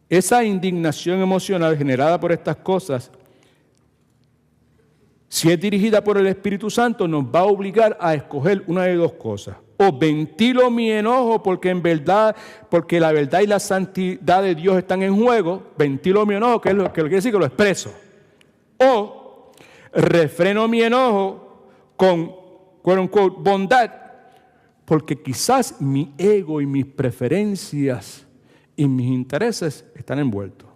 Esa indignación emocional generada por estas cosas, si es dirigida por el Espíritu Santo, nos va a obligar a escoger una de dos cosas. O ventilo mi enojo porque la verdad y la santidad de Dios están en juego, ventilo mi enojo, que es lo que quiere decir que lo expreso. O refreno mi enojo con bondad, porque quizás mi ego y mis preferencias y mis intereses están envueltos.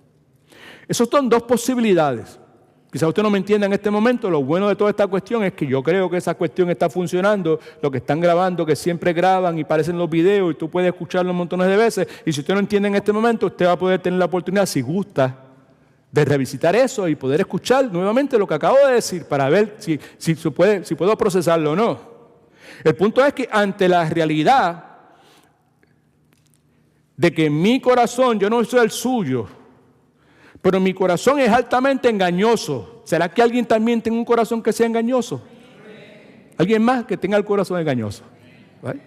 Esas son dos posibilidades. Quizás usted no me entienda en este momento. Lo bueno de toda esta cuestión es que yo creo que esa cuestión está funcionando. Lo que están grabando, que siempre graban y parecen los videos y tú puedes escucharlo montones de veces. Y si usted no entiende en este momento, usted va a poder tener la oportunidad, si gusta, de revisitar eso y poder escuchar nuevamente lo que acabo de decir para ver si puedo procesarlo o no. El punto es que ante la realidad de que mi corazón, yo no soy el suyo, pero mi corazón es altamente engañoso. ¿Será que alguien también tiene un corazón que sea engañoso? ¿Alguien más que tenga el corazón engañoso? ¿Vale?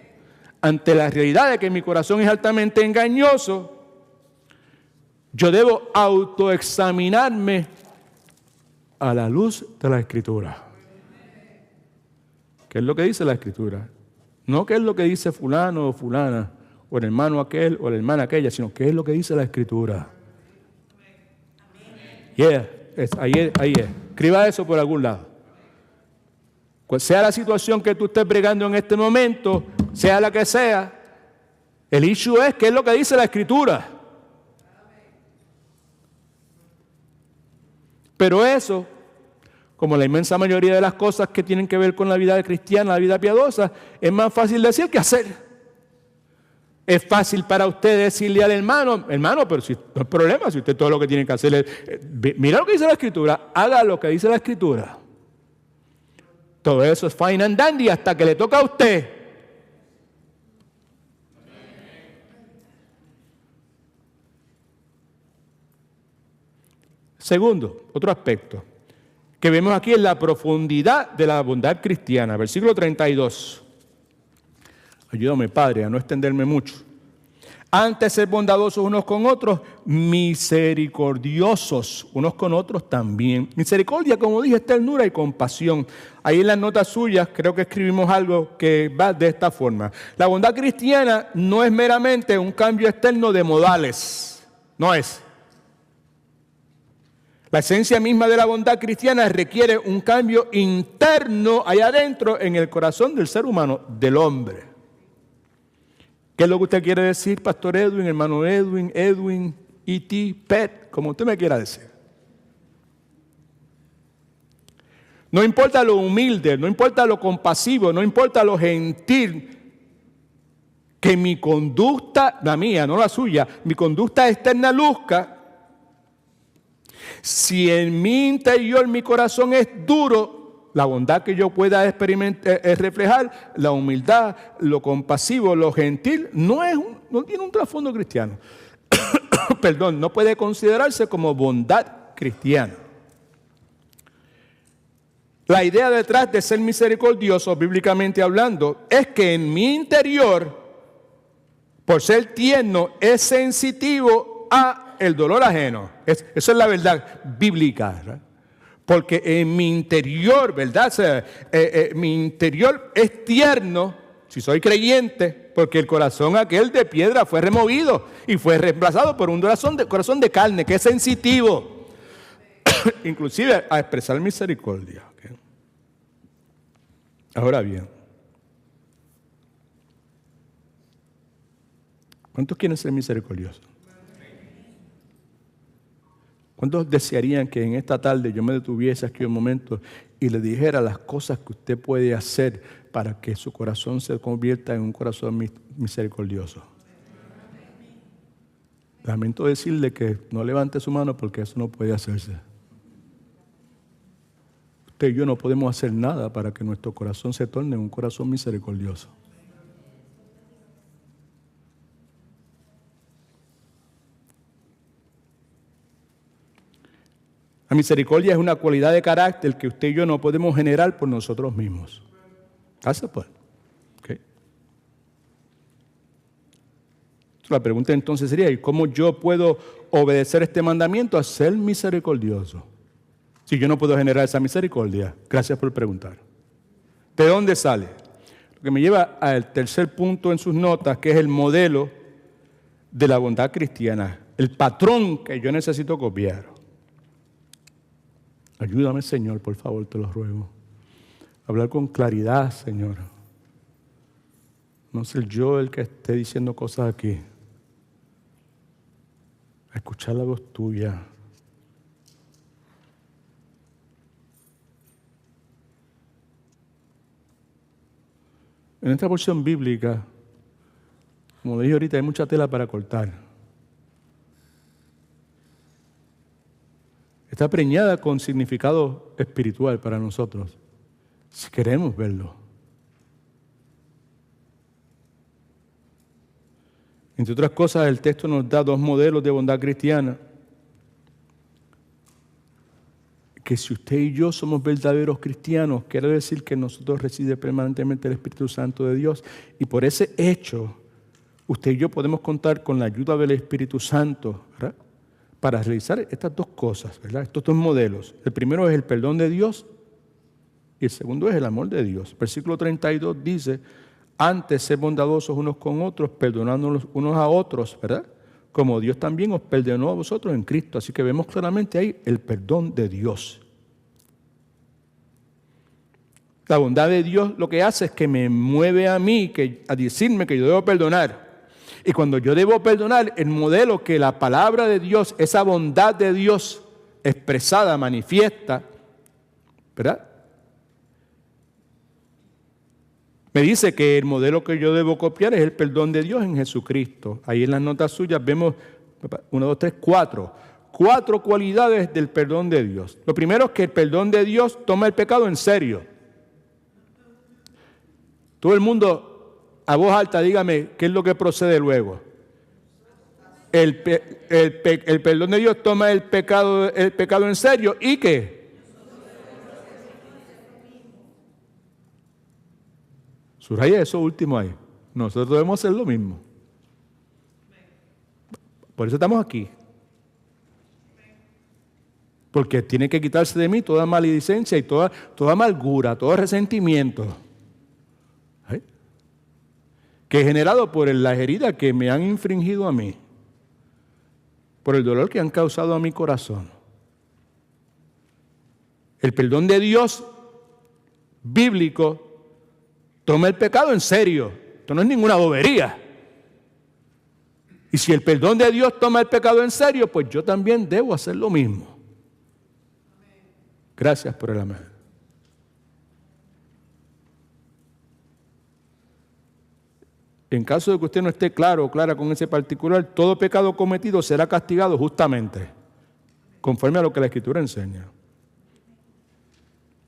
Ante la realidad de que mi corazón es altamente engañoso, yo debo autoexaminarme a la luz de la Escritura. ¿Qué es lo que dice la Escritura? No qué es lo que dice fulano o fulana, o el hermano aquel o la hermana aquella, sino qué es lo que dice la Escritura. Ahí es. Escriba eso por algún lado. Pues sea la situación que tú estés bregando en este momento, sea la que sea, el issue es qué es lo que dice la Escritura. Pero eso, como la inmensa mayoría de las cosas que tienen que ver con la vida cristiana, la vida piadosa, es más fácil decir que hacer. Es fácil para usted decirle al hermano, pero si no hay problema, si usted todo lo que tiene que hacer es, mira lo que dice la Escritura, haga lo que dice la Escritura. Todo eso es fine and dandy hasta que le toca a usted. Segundo, otro aspecto que vemos aquí es la profundidad de la bondad cristiana. Versículo 32. Ayúdame, Padre, a no extenderme mucho. Antes de ser bondadosos unos con otros, misericordiosos unos con otros también. Misericordia, como dije, es ternura y compasión. Ahí en las notas suyas creo que escribimos algo que va de esta forma. La bondad cristiana no es meramente un cambio externo de modales. No es. La esencia misma de la bondad cristiana requiere un cambio interno allá adentro en el corazón del ser humano, del hombre. ¿Qué es lo que usted quiere decir, Pastor Edwin, hermano Edwin, E.T., Pet, como usted me quiera decir? No importa lo humilde, no importa lo compasivo, no importa lo gentil, que mi conducta, la mía, no la suya, mi conducta externa luzca. Si en mi interior mi corazón es duro, la bondad que yo pueda experimentar, reflejar, la humildad, lo compasivo, lo gentil, no tiene un trasfondo cristiano. Perdón, no puede considerarse como bondad cristiana. La idea detrás de ser misericordioso, bíblicamente hablando, es que en mi interior, por ser tierno, es sensitivo a el dolor ajeno. Eso es la verdad bíblica, ¿verdad? Porque en mi interior, ¿verdad? O sea, mi interior es tierno, si soy creyente, porque el corazón aquel de piedra fue removido y fue reemplazado por un corazón de carne, que es sensitivo, inclusive a expresar misericordia. ¿Okay? Ahora bien, ¿cuántos quieren ser misericordiosos? ¿Cuántos desearían que en esta tarde yo me detuviese aquí un momento y le dijera las cosas que usted puede hacer para que su corazón se convierta en un corazón misericordioso? Lamento decirle que no levante su mano porque eso no puede hacerse. Usted y yo no podemos hacer nada para que nuestro corazón se torne en un corazón misericordioso. La misericordia es una cualidad de carácter que usted y yo no podemos generar por nosotros mismos. ¿Hace pues? Okay. La pregunta entonces sería, ¿y cómo yo puedo obedecer este mandamiento a ser misericordioso? Si yo no puedo generar esa misericordia. Gracias por preguntar. ¿De dónde sale? Lo que me lleva al tercer punto en sus notas, que es el modelo de la bondad cristiana. El patrón que yo necesito copiar. Ayúdame, Señor, por favor, te lo ruego. Hablar con claridad, Señor. No ser yo el que esté diciendo cosas aquí. A escuchar la voz tuya. En esta porción bíblica, como dije ahorita, hay mucha tela para cortar. Está preñada con significado espiritual para nosotros, si queremos verlo. Entre otras cosas, el texto nos da dos modelos de bondad cristiana. Que si usted y yo somos verdaderos cristianos, quiere decir que en nosotros reside permanentemente el Espíritu Santo de Dios. Y por ese hecho, usted y yo podemos contar con la ayuda del Espíritu Santo, ¿verdad?, para realizar estas dos cosas, ¿verdad? Estos dos modelos. El primero es el perdón de Dios y el segundo es el amor de Dios. Versículo 32 dice, antes sed bondadosos unos con otros, perdonándonos unos a otros, ¿verdad?, como Dios también os perdonó a vosotros en Cristo. Así que vemos claramente ahí el perdón de Dios. La bondad de Dios lo que hace es que me mueve a mí a decirme que yo debo perdonar. Y cuando yo debo perdonar, el modelo que la palabra de Dios, esa bondad de Dios expresada, manifiesta, ¿verdad?, me dice que el modelo que yo debo copiar es el perdón de Dios en Jesucristo. Ahí en las notas suyas vemos 1, 2, 3, 4. 4 cualidades del perdón de Dios. Lo primero es que el perdón de Dios toma el pecado en serio. Todo el mundo a voz alta, dígame, ¿qué es lo que procede luego? El perdón de Dios toma el pecado en serio. ¿Y qué? Subraya eso último ahí. Nosotros debemos hacer lo mismo. Por eso estamos aquí. Porque tiene que quitarse de mí toda maledicencia y toda amargura, todo resentimiento. ¿Sí? Que es generado por las heridas que me han infringido a mí, por el dolor que han causado a mi corazón. El perdón de Dios bíblico toma el pecado en serio. Esto no es ninguna bobería. Y si el perdón de Dios toma el pecado en serio, pues yo también debo hacer lo mismo. Gracias por el amén. En caso de que usted no esté claro o clara con ese particular, todo pecado cometido será castigado justamente, conforme a lo que la Escritura enseña.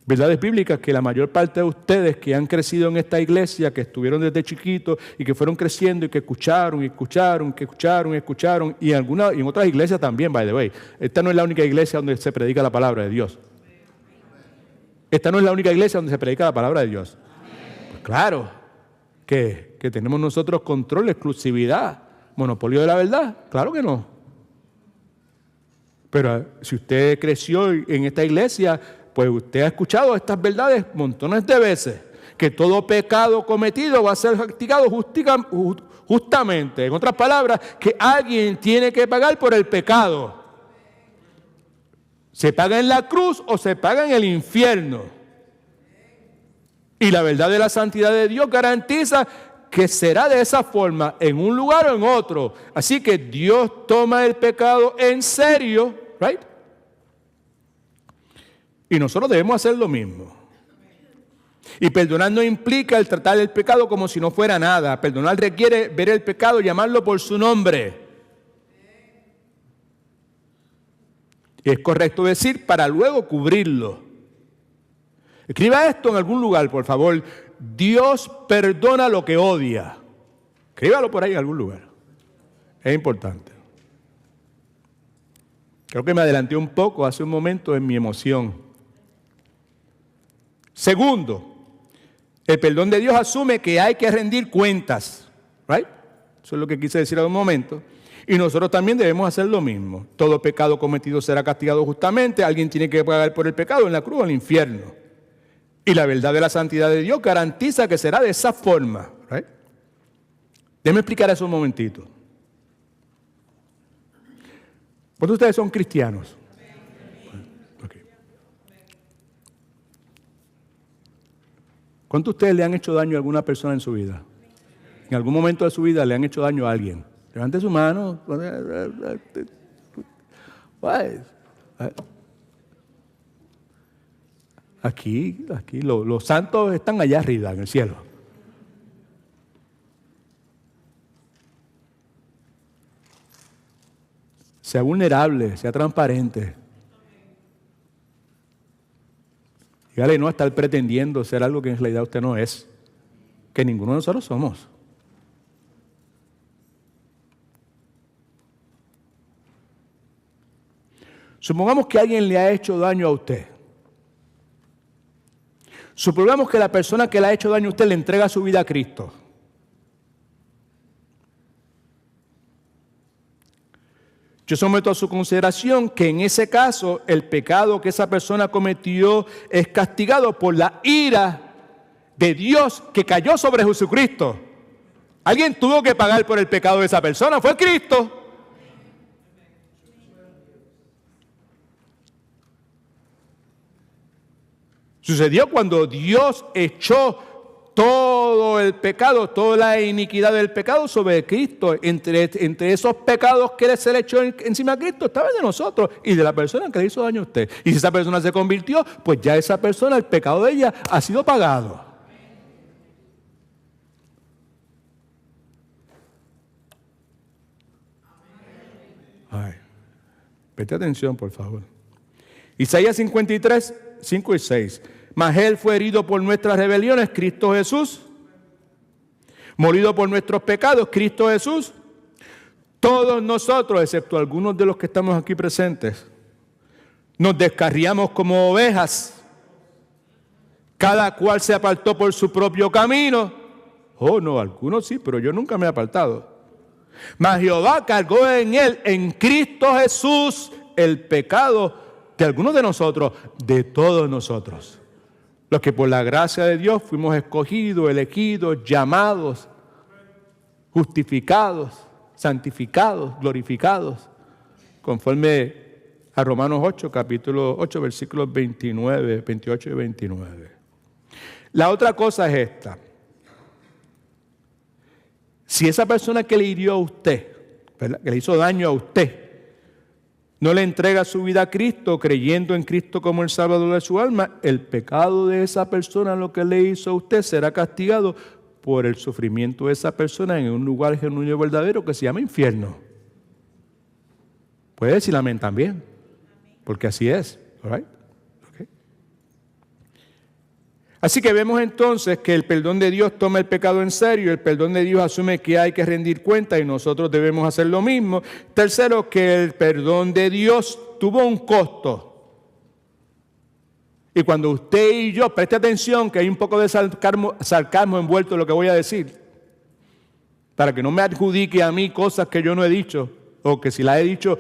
Verdades bíblicas que la mayor parte de ustedes que han crecido en esta iglesia, que estuvieron desde chiquitos y que fueron creciendo y que escucharon, y en otras iglesias también, by the way. Esta no es la única iglesia donde se predica la palabra de Dios. Esta no es la única iglesia donde se predica la palabra de Dios. Pues claro que tenemos nosotros control, exclusividad, monopolio de la verdad. Claro que no. Pero si usted creció en esta iglesia, pues usted ha escuchado estas verdades montones de veces, que todo pecado cometido va a ser castigado justamente. En otras palabras, que alguien tiene que pagar por el pecado. ¿Se paga en la cruz o se paga en el infierno? Y la verdad de la santidad de Dios garantiza que será de esa forma en un lugar o en otro. Así que Dios toma el pecado en serio, right? Y nosotros debemos hacer lo mismo. Y perdonar no implica el tratar el pecado como si no fuera nada. Perdonar requiere ver el pecado y llamarlo por su nombre. Y es correcto decir para luego cubrirlo. Escriba esto en algún lugar, por favor. Dios perdona lo que odia. Escríbalo por ahí en algún lugar. Es importante. Creo que me adelanté un poco hace un momento en mi emoción. Segundo, el perdón de Dios asume que hay que rendir cuentas. ¿Right? Eso es lo que quise decir hace un momento. Y nosotros también debemos hacer lo mismo. Todo pecado cometido será castigado justamente. Alguien tiene que pagar por el pecado en la cruz o en el infierno. Y la verdad de la santidad de Dios garantiza que será de esa forma. ¿Right? Déjenme explicar eso un momentito. ¿Cuántos de ustedes son cristianos? Okay. ¿Cuántos de ustedes le han hecho daño a alguna persona en su vida? En algún momento de su vida le han hecho daño a alguien. Levante su mano. Aquí, los santos están allá arriba, en el cielo. Sea vulnerable, sea transparente. Dígale no a estar pretendiendo ser algo que en realidad usted no es. Que ninguno de nosotros somos. Supongamos que alguien le ha hecho daño a usted. Supongamos que la persona que le ha hecho daño a usted le entrega su vida a Cristo. Yo someto a su consideración que en ese caso el pecado que esa persona cometió es castigado por la ira de Dios que cayó sobre Jesucristo. Alguien tuvo que pagar por el pecado de esa persona, fue Cristo. Sucedió cuando Dios echó todo el pecado, toda la iniquidad del pecado sobre Cristo. Entre esos pecados que se le echó encima a Cristo estaba el de nosotros y de la persona que le hizo daño a usted. Y si esa persona se convirtió, pues ya esa persona, el pecado de ella ha sido pagado. Ay, preste atención, por favor. Isaías 53, 5 y 6. Mas Él fue herido por nuestras rebeliones, Cristo Jesús. Molido por nuestros pecados, Cristo Jesús. Todos nosotros, excepto algunos de los que estamos aquí presentes, nos descarriamos como ovejas. Cada cual se apartó por su propio camino. Oh, no, algunos sí, pero yo nunca me he apartado. Mas Jehová cargó en Él, en Cristo Jesús, el pecado de algunos de nosotros, de todos nosotros. Los que por la gracia de Dios fuimos escogidos, elegidos, llamados, justificados, santificados, glorificados, conforme a Romanos 8, capítulo 8, versículos 29, 28 y 29. La otra cosa es esta. Si esa persona que le hirió a usted, ¿verdad?, que le hizo daño a usted, no le entrega su vida a Cristo, creyendo en Cristo como el Salvador de su alma, el pecado de esa persona, lo que le hizo a usted, será castigado por el sufrimiento de esa persona en un lugar genuino y verdadero que se llama infierno. Puede decir amén también, porque así es. All right? Okay. Así que vemos entonces que el perdón de Dios toma el pecado en serio, el perdón de Dios asume que hay que rendir cuenta y nosotros debemos hacer lo mismo. Tercero, que el perdón de Dios tuvo un costo. Y cuando usted y yo, preste atención que hay un poco de sarcasmo envuelto en lo que voy a decir, para que no me adjudique a mí cosas que yo no he dicho, o que si las he dicho,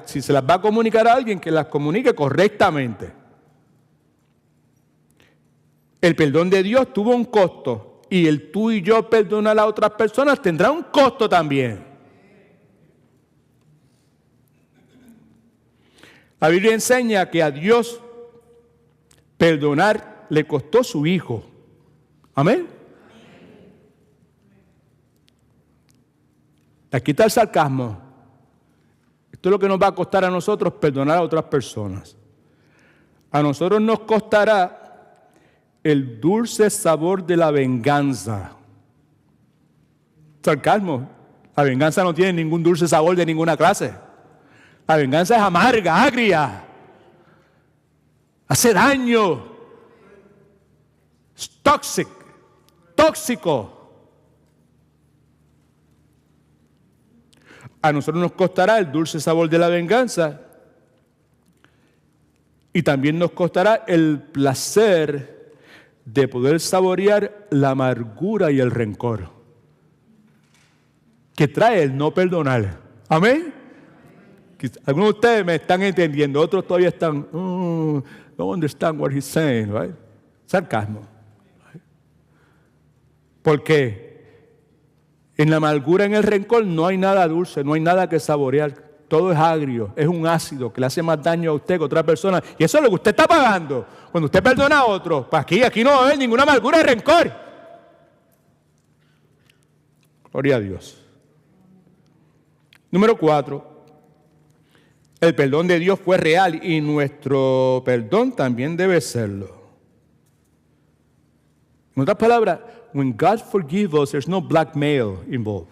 si se las va a comunicar a alguien, que las comunique correctamente. El perdón de Dios tuvo un costo y el tú y yo perdonar a otras personas tendrá un costo también. La Biblia enseña que a Dios perdonar le costó su Hijo. Amén. Aquí está el sarcasmo. Esto es lo que nos va a costar a nosotros perdonar a otras personas. A nosotros nos costará el dulce sabor de la venganza. Sarcasmo. La venganza no tiene ningún dulce sabor de ninguna clase. La venganza es amarga, agria. Hace daño. Es tóxico. A nosotros nos costará el dulce sabor de la venganza y también nos costará el placer de poder saborear la amargura y el rencor que trae el no perdonar. Amén. Algunos de ustedes me están entendiendo, otros todavía están, no understand what he's saying, right? Sarcasmo. Porque en la amargura, en el rencor, no hay nada dulce, no hay nada que saborear. Todo es agrio, es un ácido que le hace más daño a usted que a otra persona. Y eso es lo que usted está pagando. Cuando usted perdona a otro, pues aquí no va a haber ninguna amargura y rencor. Gloria a Dios. Número 4. El perdón de Dios fue real y nuestro perdón también debe serlo. En otras palabras, when God forgives us, there's no blackmail involved.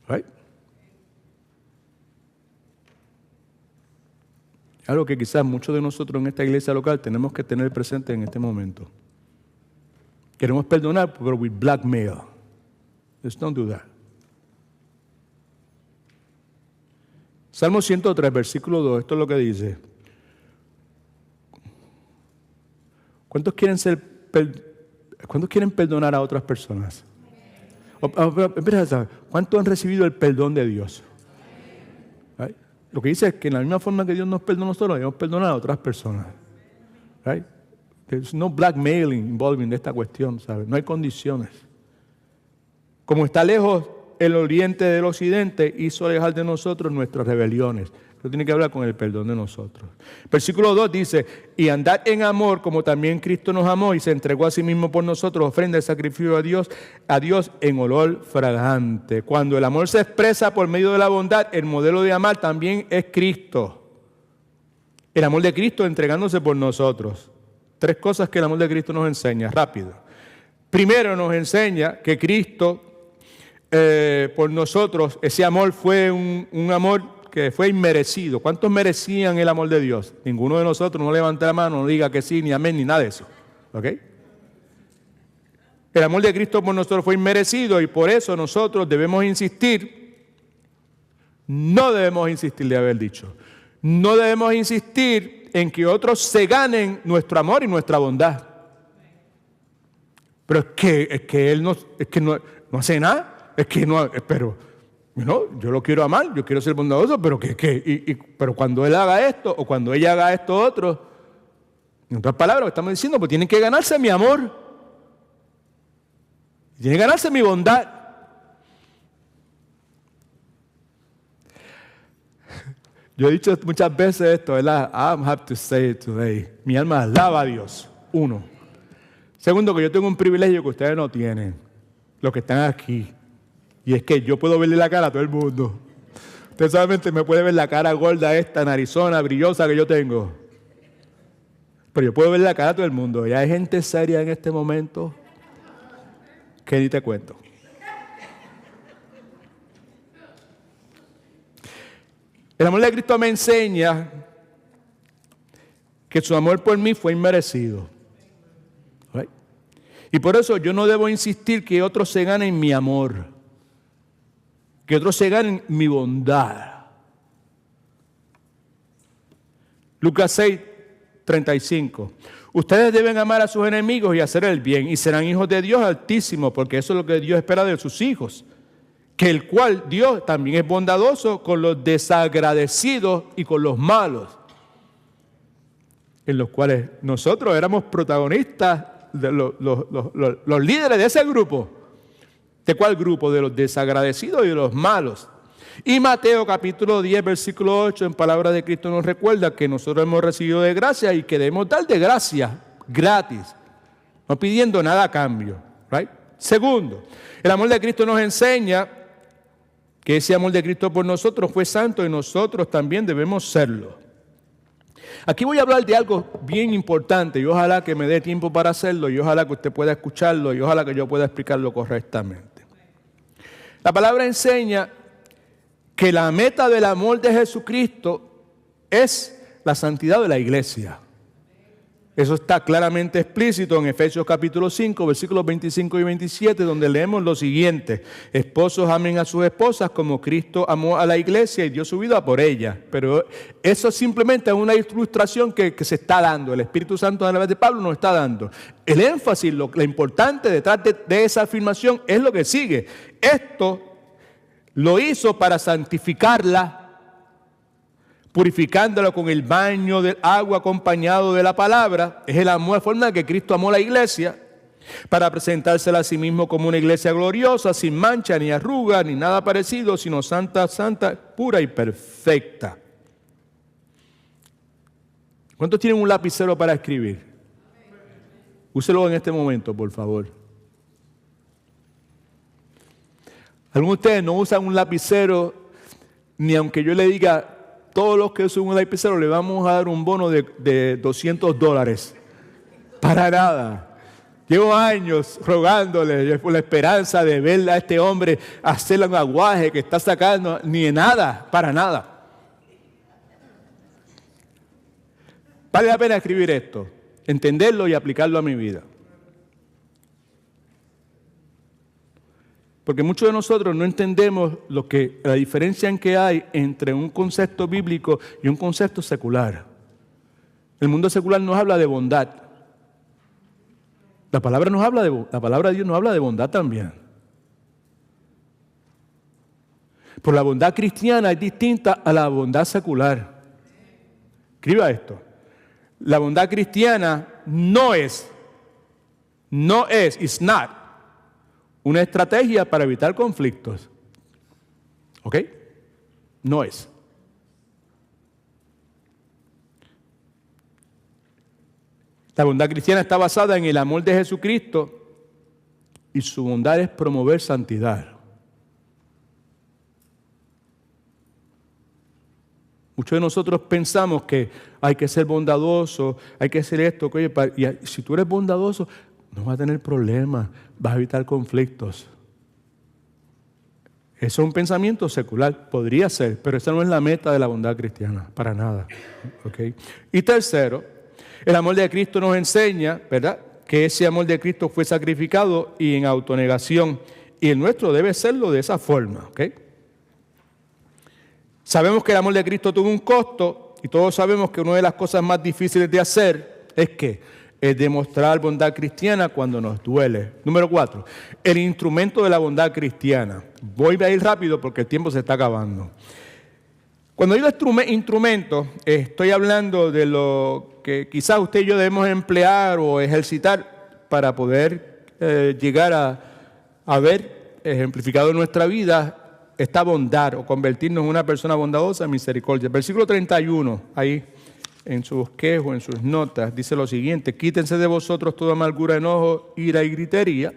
Right? Algo que quizás muchos de nosotros en esta iglesia local tenemos que tener presente en este momento. Queremos perdonar, pero with blackmail. Let's don't do that. Salmo 103, versículo 2, esto es lo que dice. ¿Cuántos quieren perdonar a otras personas? ¿Cuántos han recibido el perdón de Dios? Right? Lo que dice es que en la misma forma que Dios nos perdona a nosotros, debemos perdonar a otras personas. Right? There's no blackmailing involving esta cuestión, ¿sabes? No hay condiciones. Como está lejos el oriente del occidente, hizo alejar de nosotros nuestras rebeliones. Eso tiene que hablar con el perdón de nosotros. Versículo 2 dice, y andad en amor como también Cristo nos amó y se entregó a sí mismo por nosotros, ofrenda de sacrificio a Dios en olor fragante. Cuando el amor se expresa por medio de la bondad, el modelo de amar también es Cristo. El amor de Cristo entregándose por nosotros. 3 cosas que el amor de Cristo nos enseña, rápido. Primero nos enseña que Cristo por nosotros, ese amor fue un amor que fue inmerecido. ¿Cuántos merecían el amor de Dios? Ninguno de nosotros. No levante la mano, no diga que sí, ni amén, ni nada de eso. ¿Ok? El amor de Cristo por nosotros fue inmerecido y por eso nosotros debemos insistir. No debemos insistir de haber dicho. No debemos insistir en que otros se ganen nuestro amor y nuestra bondad. Pero es que Él no hace nada. Es que no, pero yo lo quiero amar, yo quiero ser bondadoso, pero pero cuando él haga esto o cuando ella haga esto otro, en otras palabras, lo que estamos diciendo, pues tienen que ganarse mi amor, tienen que ganarse mi bondad. Yo he dicho muchas veces esto, ¿verdad? I have to say it today. Mi alma alaba a Dios. 1. Segundo, que yo tengo un privilegio que ustedes no tienen, los que están aquí. Y es que yo puedo verle la cara a todo el mundo. Usted solamente me puede ver la cara gorda esta, narizona, brillosa que yo tengo. Pero yo puedo ver la cara a todo el mundo. Y hay gente seria en este momento que ni te cuento. El amor de Cristo me enseña que su amor por mí fue inmerecido. ¿Right? Y por eso yo no debo insistir que otros se ganen mi amor. Que otros se ganen mi bondad. Lucas 6, 35. Ustedes deben amar a sus enemigos y hacer el bien, y serán hijos de Dios Altísimo, porque eso es lo que Dios espera de sus hijos. Que el cual Dios también es bondadoso con los desagradecidos y con los malos, en los cuales nosotros éramos protagonistas, de los líderes de ese grupo. ¿De cuál grupo? De los desagradecidos y de los malos. Y Mateo capítulo 10, versículo 8, en palabras de Cristo nos recuerda que nosotros hemos recibido de gracia y que debemos dar de gracia gratis, no pidiendo nada a cambio. Right? Segundo, el amor de Cristo nos enseña que ese amor de Cristo por nosotros fue santo y nosotros también debemos serlo. Aquí voy a hablar de algo bien importante y ojalá que me dé tiempo para hacerlo y ojalá que usted pueda escucharlo y ojalá que yo pueda explicarlo correctamente. La palabra enseña que la meta del amor de Jesucristo es la santidad de la iglesia. Eso está claramente explícito en Efesios capítulo 5, versículos 25 y 27, donde leemos lo siguiente: esposos amen a sus esposas como Cristo amó a la iglesia y dio su vida por ella. Pero eso simplemente es una ilustración que se está dando. El Espíritu Santo a través de Pablo nos está dando. El énfasis, lo importante detrás de esa afirmación es lo que sigue. Esto lo hizo para santificarla, purificándola con el baño del agua acompañado de la palabra. Es el amor, la forma en que Cristo amó a la iglesia, para presentársela a sí mismo como una iglesia gloriosa, sin mancha, ni arruga, ni nada parecido, sino santa, pura y perfecta. ¿Cuántos tienen un lapicero para escribir? Úselo en este momento, por favor. Algunos de ustedes no usan un lapicero, ni aunque yo le diga, todos los que usan un lapicero le vamos a dar un bono de $200. Para nada. Llevo años rogándole por la esperanza de ver a este hombre hacer un aguaje que está sacando, ni de nada, para nada. Vale la pena escribir esto, entenderlo y aplicarlo a mi vida. Porque muchos de nosotros no entendemos la diferencia en que hay entre un concepto bíblico y un concepto secular. El mundo secular nos habla de bondad. La palabra de Dios nos habla de bondad también. Pero la bondad cristiana es distinta a la bondad secular. Escriba esto. La bondad cristiana no es, it's not, una estrategia para evitar conflictos. ¿Ok? No es. La bondad cristiana está basada en el amor de Jesucristo y su bondad es promover santidad. Muchos de nosotros pensamos que hay que ser bondadoso, hay que hacer esto. Oye, y si tú eres bondadoso, no vas a tener problemas, vas a evitar conflictos. Eso es un pensamiento secular, podría ser, pero esa no es la meta de la bondad cristiana, para nada. ¿Okay? Y tercero, el amor de Cristo nos enseña, ¿verdad?, que ese amor de Cristo fue sacrificado y en autonegación, y el nuestro debe serlo de esa forma. ¿Okay? Sabemos que el amor de Cristo tuvo un costo, y todos sabemos que una de las cosas más difíciles de hacer es demostrar bondad cristiana cuando nos duele. Número 4, el instrumento de la bondad cristiana. Voy a ir rápido porque el tiempo se está acabando. Cuando digo instrumento, estoy hablando de lo que quizás usted y yo debemos emplear o ejercitar para poder llegar a ver ejemplificado en nuestra vida esta bondad o convertirnos en una persona bondadosa en misericordia. Versículo 31, ahí en su bosquejo, en sus notas, dice lo siguiente: quítense de vosotros toda amargura, enojo, ira y gritería.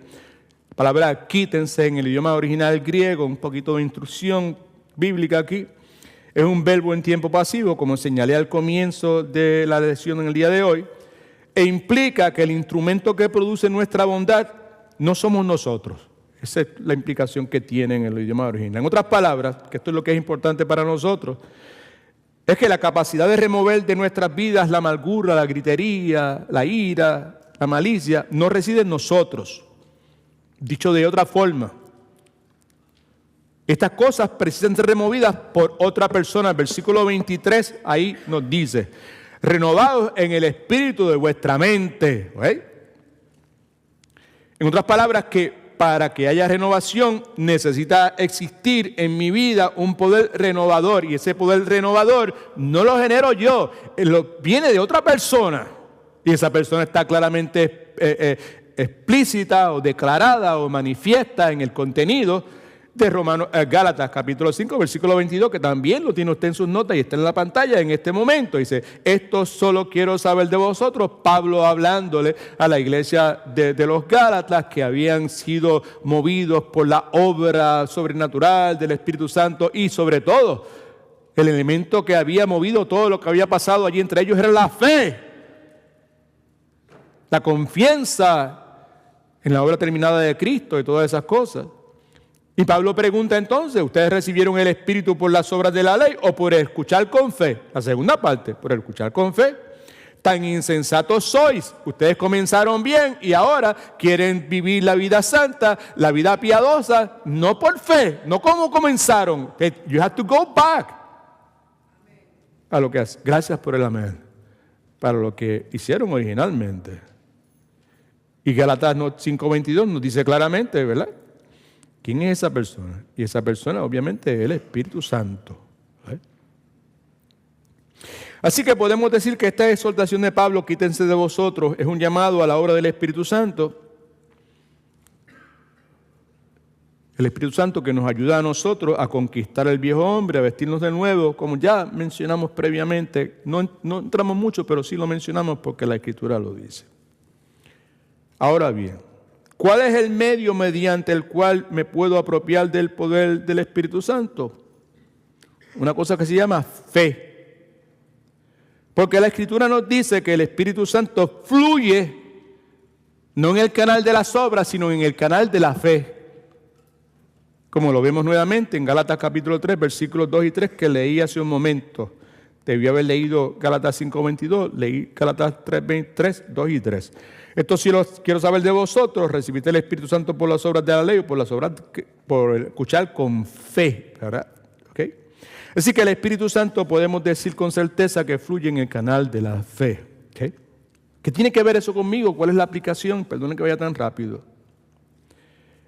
La palabra quítense en el idioma original griego, un poquito de instrucción bíblica aquí, es un verbo en tiempo pasivo, como señalé al comienzo de la lección en el día de hoy, e implica que el instrumento que produce nuestra bondad no somos nosotros. Esa es la implicación que tiene en el idioma original. En otras palabras, que esto es lo que es importante para nosotros, es que la capacidad de remover de nuestras vidas la amargura, la gritería, la ira, la malicia, no reside en nosotros. Dicho de otra forma, estas cosas precisan ser removidas por otra persona. El versículo 23 ahí nos dice: renovados en el espíritu de vuestra mente. ¿Okay? En otras palabras, que para que haya renovación necesita existir en mi vida un poder renovador, y ese poder renovador no lo genero yo, viene de otra persona, y esa persona está claramente explícita o declarada o manifiesta en el contenido de Gálatas capítulo 5 versículo 22, que también lo tiene usted en sus notas y está en la pantalla en este momento. Dice: esto solo quiero saber de vosotros. Pablo hablándole a la iglesia de los Gálatas, que habían sido movidos por la obra sobrenatural del Espíritu Santo y sobre todo el elemento que había movido todo lo que había pasado allí entre ellos era la fe, la confianza en la obra terminada de Cristo y todas esas cosas. Y Pablo pregunta entonces, ¿ustedes recibieron el Espíritu por las obras de la ley o por escuchar con fe? La segunda parte, por escuchar con fe. Tan insensatos sois, ustedes comenzaron bien y ahora quieren vivir la vida santa, la vida piadosa, no por fe, no como comenzaron. You have to go back a lo que hace. Gracias por el amén, para lo que hicieron originalmente. Y Gálatas 5:22 nos dice claramente, ¿verdad? ¿Quién es esa persona? Y esa persona obviamente es el Espíritu Santo. ¿Verdad? Así que podemos decir que esta exhortación de Pablo, quítense de vosotros, es un llamado a la obra del Espíritu Santo. El Espíritu Santo que nos ayuda a nosotros a conquistar el viejo hombre, a vestirnos de nuevo, como ya mencionamos previamente. No entramos mucho, pero sí lo mencionamos porque la Escritura lo dice. Ahora bien, ¿cuál es el medio mediante el cual me puedo apropiar del poder del Espíritu Santo? Una cosa que se llama fe. Porque la Escritura nos dice que el Espíritu Santo fluye no en el canal de las obras, sino en el canal de la fe. Como lo vemos nuevamente en Gálatas capítulo 3, versículos 2 y 3, que leí hace un momento. Debió haber leído Gálatas 5:22, leí Gálatas 3:23, 2 y 3. Esto sí lo quiero saber de vosotros, recibiste el Espíritu Santo por las obras de la ley o por las obras por escuchar con fe, ¿verdad? ¿Okay? Así que el Espíritu Santo podemos decir con certeza que fluye en el canal de la fe. ¿Okay? ¿Qué tiene que ver eso conmigo? ¿Cuál es la aplicación? Perdonen que vaya tan rápido.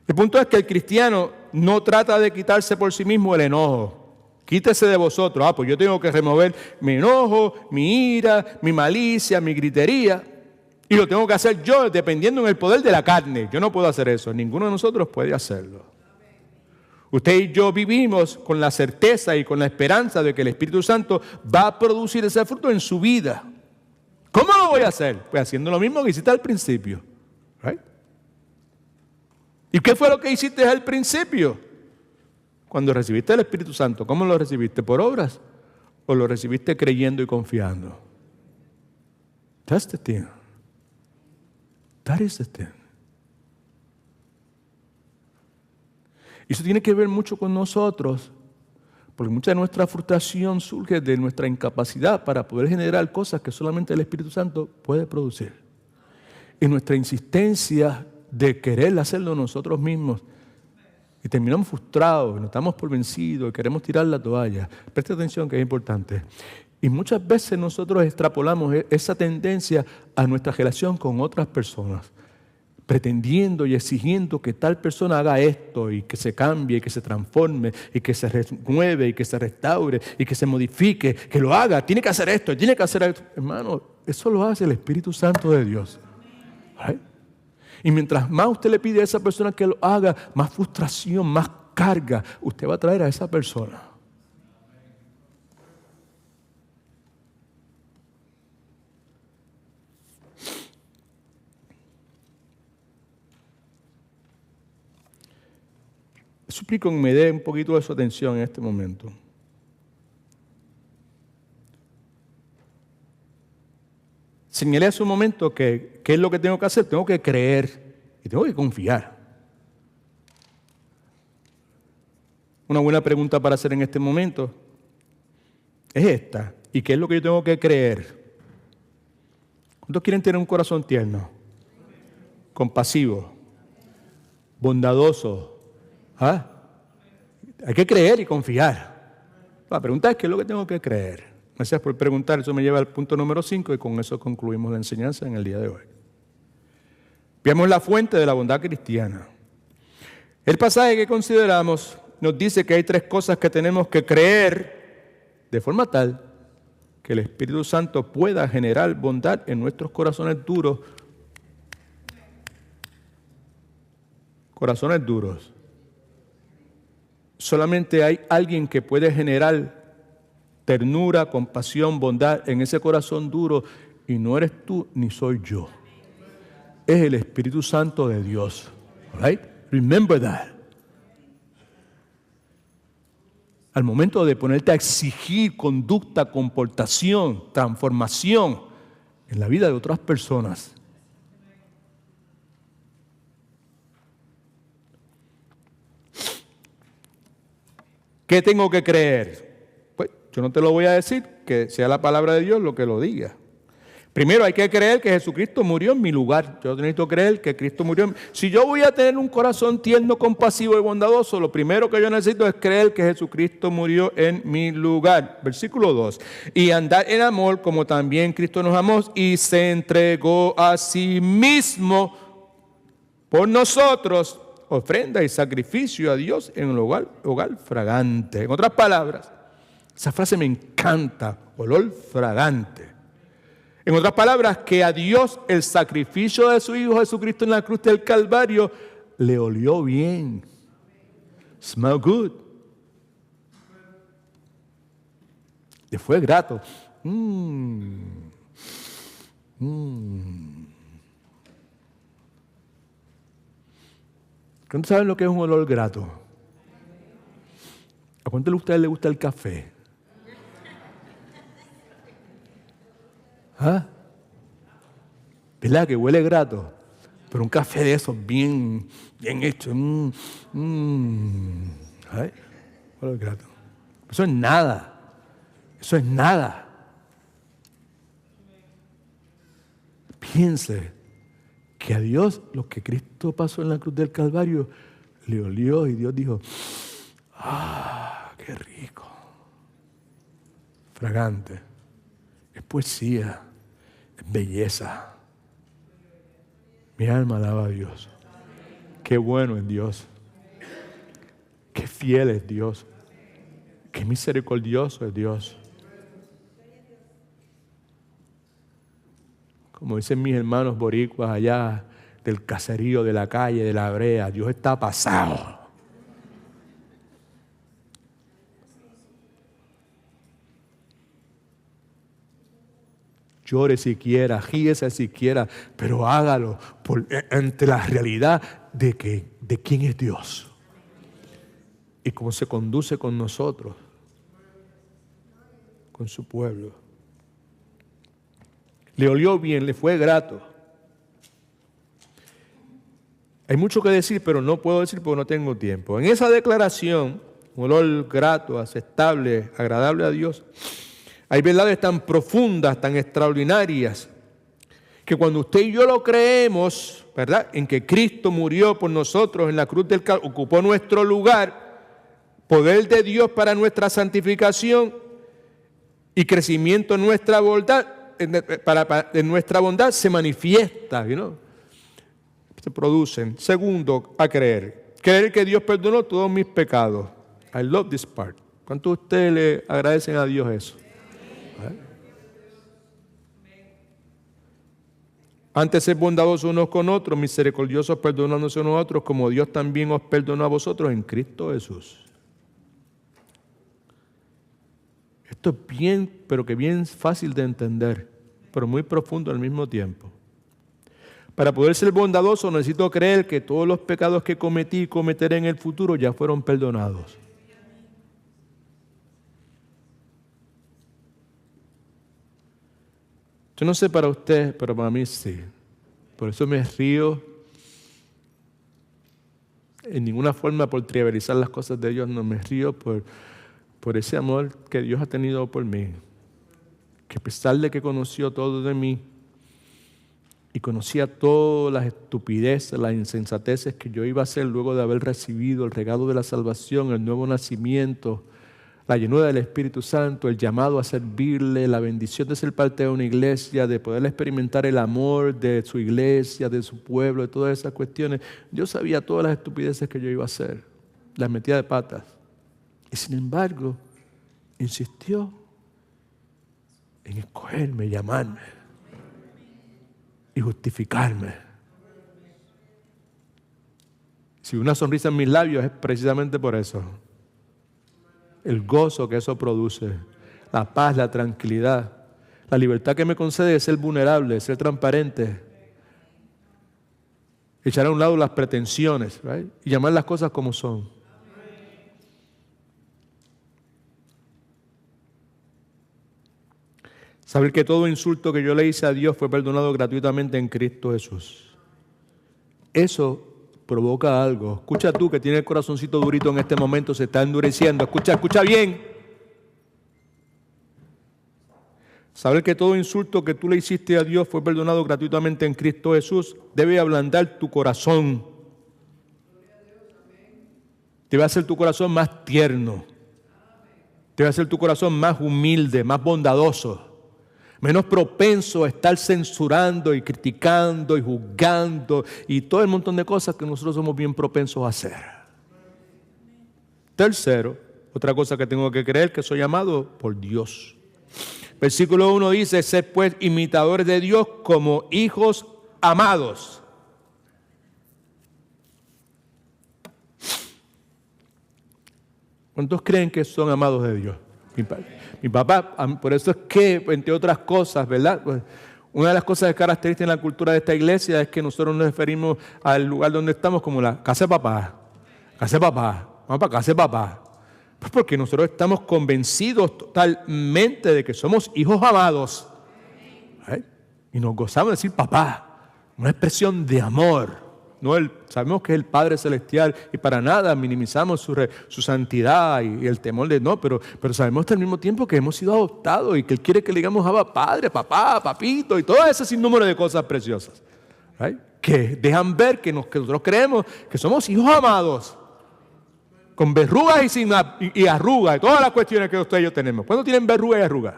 El punto es que el cristiano no trata de quitarse por sí mismo el enojo. Quítese de vosotros. Pues yo tengo que remover mi enojo, mi ira, mi malicia, mi gritería. Y lo tengo que hacer yo dependiendo en el poder de la carne. Yo no puedo hacer eso. Ninguno de nosotros puede hacerlo. Usted y yo vivimos con la certeza y con la esperanza de que el Espíritu Santo va a producir ese fruto en su vida. ¿Cómo lo voy a hacer? Pues haciendo lo mismo que hiciste al principio. ¿Right? ¿Y qué fue lo que hiciste al principio? Cuando recibiste el Espíritu Santo, ¿cómo lo recibiste? ¿Por obras? ¿O lo recibiste creyendo y confiando? That's the thing. That is the thing. Y eso tiene que ver mucho con nosotros, porque mucha de nuestra frustración surge de nuestra incapacidad para poder generar cosas que solamente el Espíritu Santo puede producir. Y nuestra insistencia de querer hacerlo nosotros mismos. Y terminamos frustrados, nos damos por vencidos y queremos tirar la toalla. Preste atención que es importante. Y muchas veces nosotros extrapolamos esa tendencia a nuestra relación con otras personas, pretendiendo y exigiendo que tal persona haga esto y que se cambie, y que se transforme, y que se renueve, y que se restaure, y que se modifique, que lo haga, tiene que hacer esto, tiene que hacer esto. Hermano, eso lo hace el Espíritu Santo de Dios. ¿Right? Y mientras más usted le pide a esa persona que lo haga, más frustración, más carga usted va a traer a esa persona. Suplico que me dé un poquito de su atención en este momento. Señalé hace un momento que ¿qué es lo que tengo que hacer? Tengo que creer y tengo que confiar. Una buena pregunta para hacer en este momento es esta. ¿Y qué es lo que yo tengo que creer? ¿Cuántos quieren tener un corazón tierno? Compasivo, bondadoso. ¿Ah? Hay que creer y confiar. La pregunta es ¿qué es lo que tengo que creer? Gracias por preguntar. Eso me lleva al punto número 5 y con eso concluimos la enseñanza en el día de hoy. Veamos la fuente de la bondad cristiana. El pasaje que consideramos nos dice que hay 3 cosas que tenemos que creer de forma tal que el Espíritu Santo pueda generar bondad en nuestros corazones duros. Corazones duros. Solamente hay alguien que puede generar ternura, compasión, bondad en ese corazón duro y no eres tú ni soy yo. Es el Espíritu Santo de Dios. Right? Remember that. al momento de ponerte a exigir conducta, comportación, transformación en la vida de otras personas. ¿Qué tengo que creer? Pues yo no te lo voy a decir, que sea la palabra de Dios lo que lo diga. Primero hay que creer que Jesucristo murió en mi lugar. Yo necesito creer que Cristo murió. Si yo voy a tener un corazón tierno, compasivo y bondadoso, lo primero que yo necesito es creer que Jesucristo murió en mi lugar. Versículo 2. Y andar en amor como también Cristo nos amó y se entregó a sí mismo por nosotros, ofrenda y sacrificio a Dios en el hogar fragante. En otras palabras, esa frase me encanta, olor fragante. En otras palabras, que a Dios el sacrificio de su Hijo Jesucristo en la cruz del Calvario le olió bien. Smell good. Le fue grato. ¿Cuántos saben lo que es un olor grato? ¿A cuántos de ustedes les gusta el café? ¿Ah? ¿Verdad que huele grato? Pero un café de esos bien hecho. ¿Ay? Olor grato. Eso es nada. Eso es nada. Piense que a Dios lo que Cristo pasó en la cruz del Calvario le olió y Dios dijo, qué rico, fragante, es poesía, es belleza. Mi alma alaba a Dios. Qué bueno es Dios, qué fiel es Dios, qué misericordioso es Dios. Como dicen mis hermanos boricuas allá del caserío, de la calle, de la brea, Dios está pasado. Llore si quiera, ríese si quiera, pero hágalo ante la realidad de quién es Dios y cómo se conduce con nosotros, con su pueblo. Le olió bien, le fue grato. Hay mucho que decir, pero no puedo decir porque no tengo tiempo. En esa declaración, un olor grato, aceptable, agradable a Dios, hay verdades tan profundas, tan extraordinarias, que cuando usted y yo lo creemos, ¿verdad?, en que Cristo murió por nosotros en la cruz del Calvario, ocupó nuestro lugar, poder de Dios para nuestra santificación y crecimiento en nuestra bondad, en nuestra bondad se manifiesta, se producen. Segundo, a creer que Dios perdonó todos mis pecados. I love this part. ¿Cuántos de ustedes le agradecen a Dios eso? Antes ser bondadosos unos con otros, misericordiosos perdonándose unos a otros, como Dios también os perdonó a vosotros en Cristo Jesús. Esto es bien, pero que bien fácil de entender, pero muy profundo al mismo tiempo. Para poder ser bondadoso necesito creer que todos los pecados que cometí y cometeré en el futuro ya fueron perdonados. Yo no sé para usted, pero para mí sí. Por eso me río. En ninguna forma por trivializar las cosas de Dios, no me río por ese amor que Dios ha tenido por mí. Que a pesar de que conoció todo de mí y conocía todas las estupideces, las insensateces que yo iba a hacer luego de haber recibido el regalo de la salvación, el nuevo nacimiento, la llenura del Espíritu Santo, el llamado a servirle, la bendición de ser parte de una iglesia, de poder experimentar el amor de su iglesia, de su pueblo, de todas esas cuestiones. Yo sabía todas las estupideces que yo iba a hacer, las metía de patas. Y sin embargo, insistió en escogerme, llamarme y justificarme. Si una sonrisa en mis labios es precisamente por eso. El gozo que eso produce, la paz, la tranquilidad, la libertad que me concede de ser vulnerable, de ser transparente, echar a un lado las pretensiones, right? Y llamar las cosas como son. Saber que todo insulto que yo le hice a Dios fue perdonado gratuitamente en Cristo Jesús. Eso provoca algo. Escucha tú que tienes el corazoncito durito en este momento, se está endureciendo. Escucha bien. Saber que todo insulto que tú le hiciste a Dios fue perdonado gratuitamente en Cristo Jesús debe ablandar tu corazón. Debe hacer tu corazón más tierno. Debe hacer tu corazón más humilde, más bondadoso. Menos propenso a estar censurando y criticando y juzgando y todo el montón de cosas que nosotros somos bien propensos a hacer. Tercero, otra cosa que tengo que creer, que soy amado por Dios. Versículo 1 dice, sed pues imitadores de Dios como hijos amados. ¿Cuántos creen que son amados de Dios? Mi papá, por eso es que, entre otras cosas, ¿verdad? Pues, una de las cosas que caracteriza en la cultura de esta iglesia es que nosotros nos referimos al lugar donde estamos como la casa de papá. Casa de papá, vamos para casa de papá. Pues porque nosotros estamos convencidos totalmente de que somos hijos amados. ¿Eh? Y nos gozamos de decir papá, una expresión de amor. No sabemos que es el Padre Celestial y para nada minimizamos su santidad y el temor de no, pero sabemos al mismo tiempo que hemos sido adoptados y que Él quiere que le digamos a Padre, papá, papito y todo ese sinnúmero de cosas preciosas. ¿Right? Que dejan ver que nosotros creemos que somos hijos amados. Con verrugas y arrugas, y todas las cuestiones que ustedes y yo tenemos. ¿Cuándo tienen verrugas y arrugas?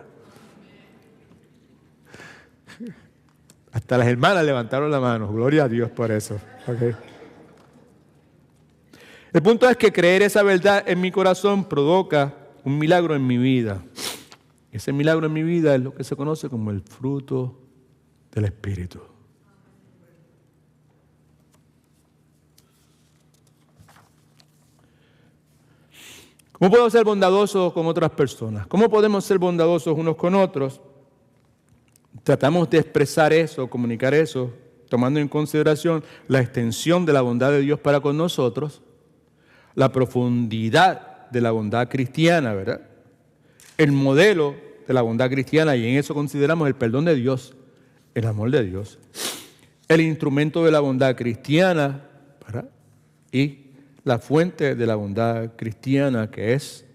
Hasta las hermanas levantaron la mano. Gloria a Dios por eso. Okay. El punto es que creer esa verdad en mi corazón provoca un milagro en mi vida. Ese milagro en mi vida es lo que se conoce como el fruto del Espíritu. ¿Cómo puedo ser bondadoso con otras personas? ¿Cómo podemos ser bondadosos unos con otros? Tratamos de expresar eso, comunicar eso, tomando en consideración la extensión de la bondad de Dios para con nosotros, la profundidad de la bondad cristiana, ¿verdad? El modelo de la bondad cristiana, y en eso consideramos el perdón de Dios, el amor de Dios, el instrumento de la bondad cristiana, ¿verdad? Y la fuente de la bondad cristiana, que es,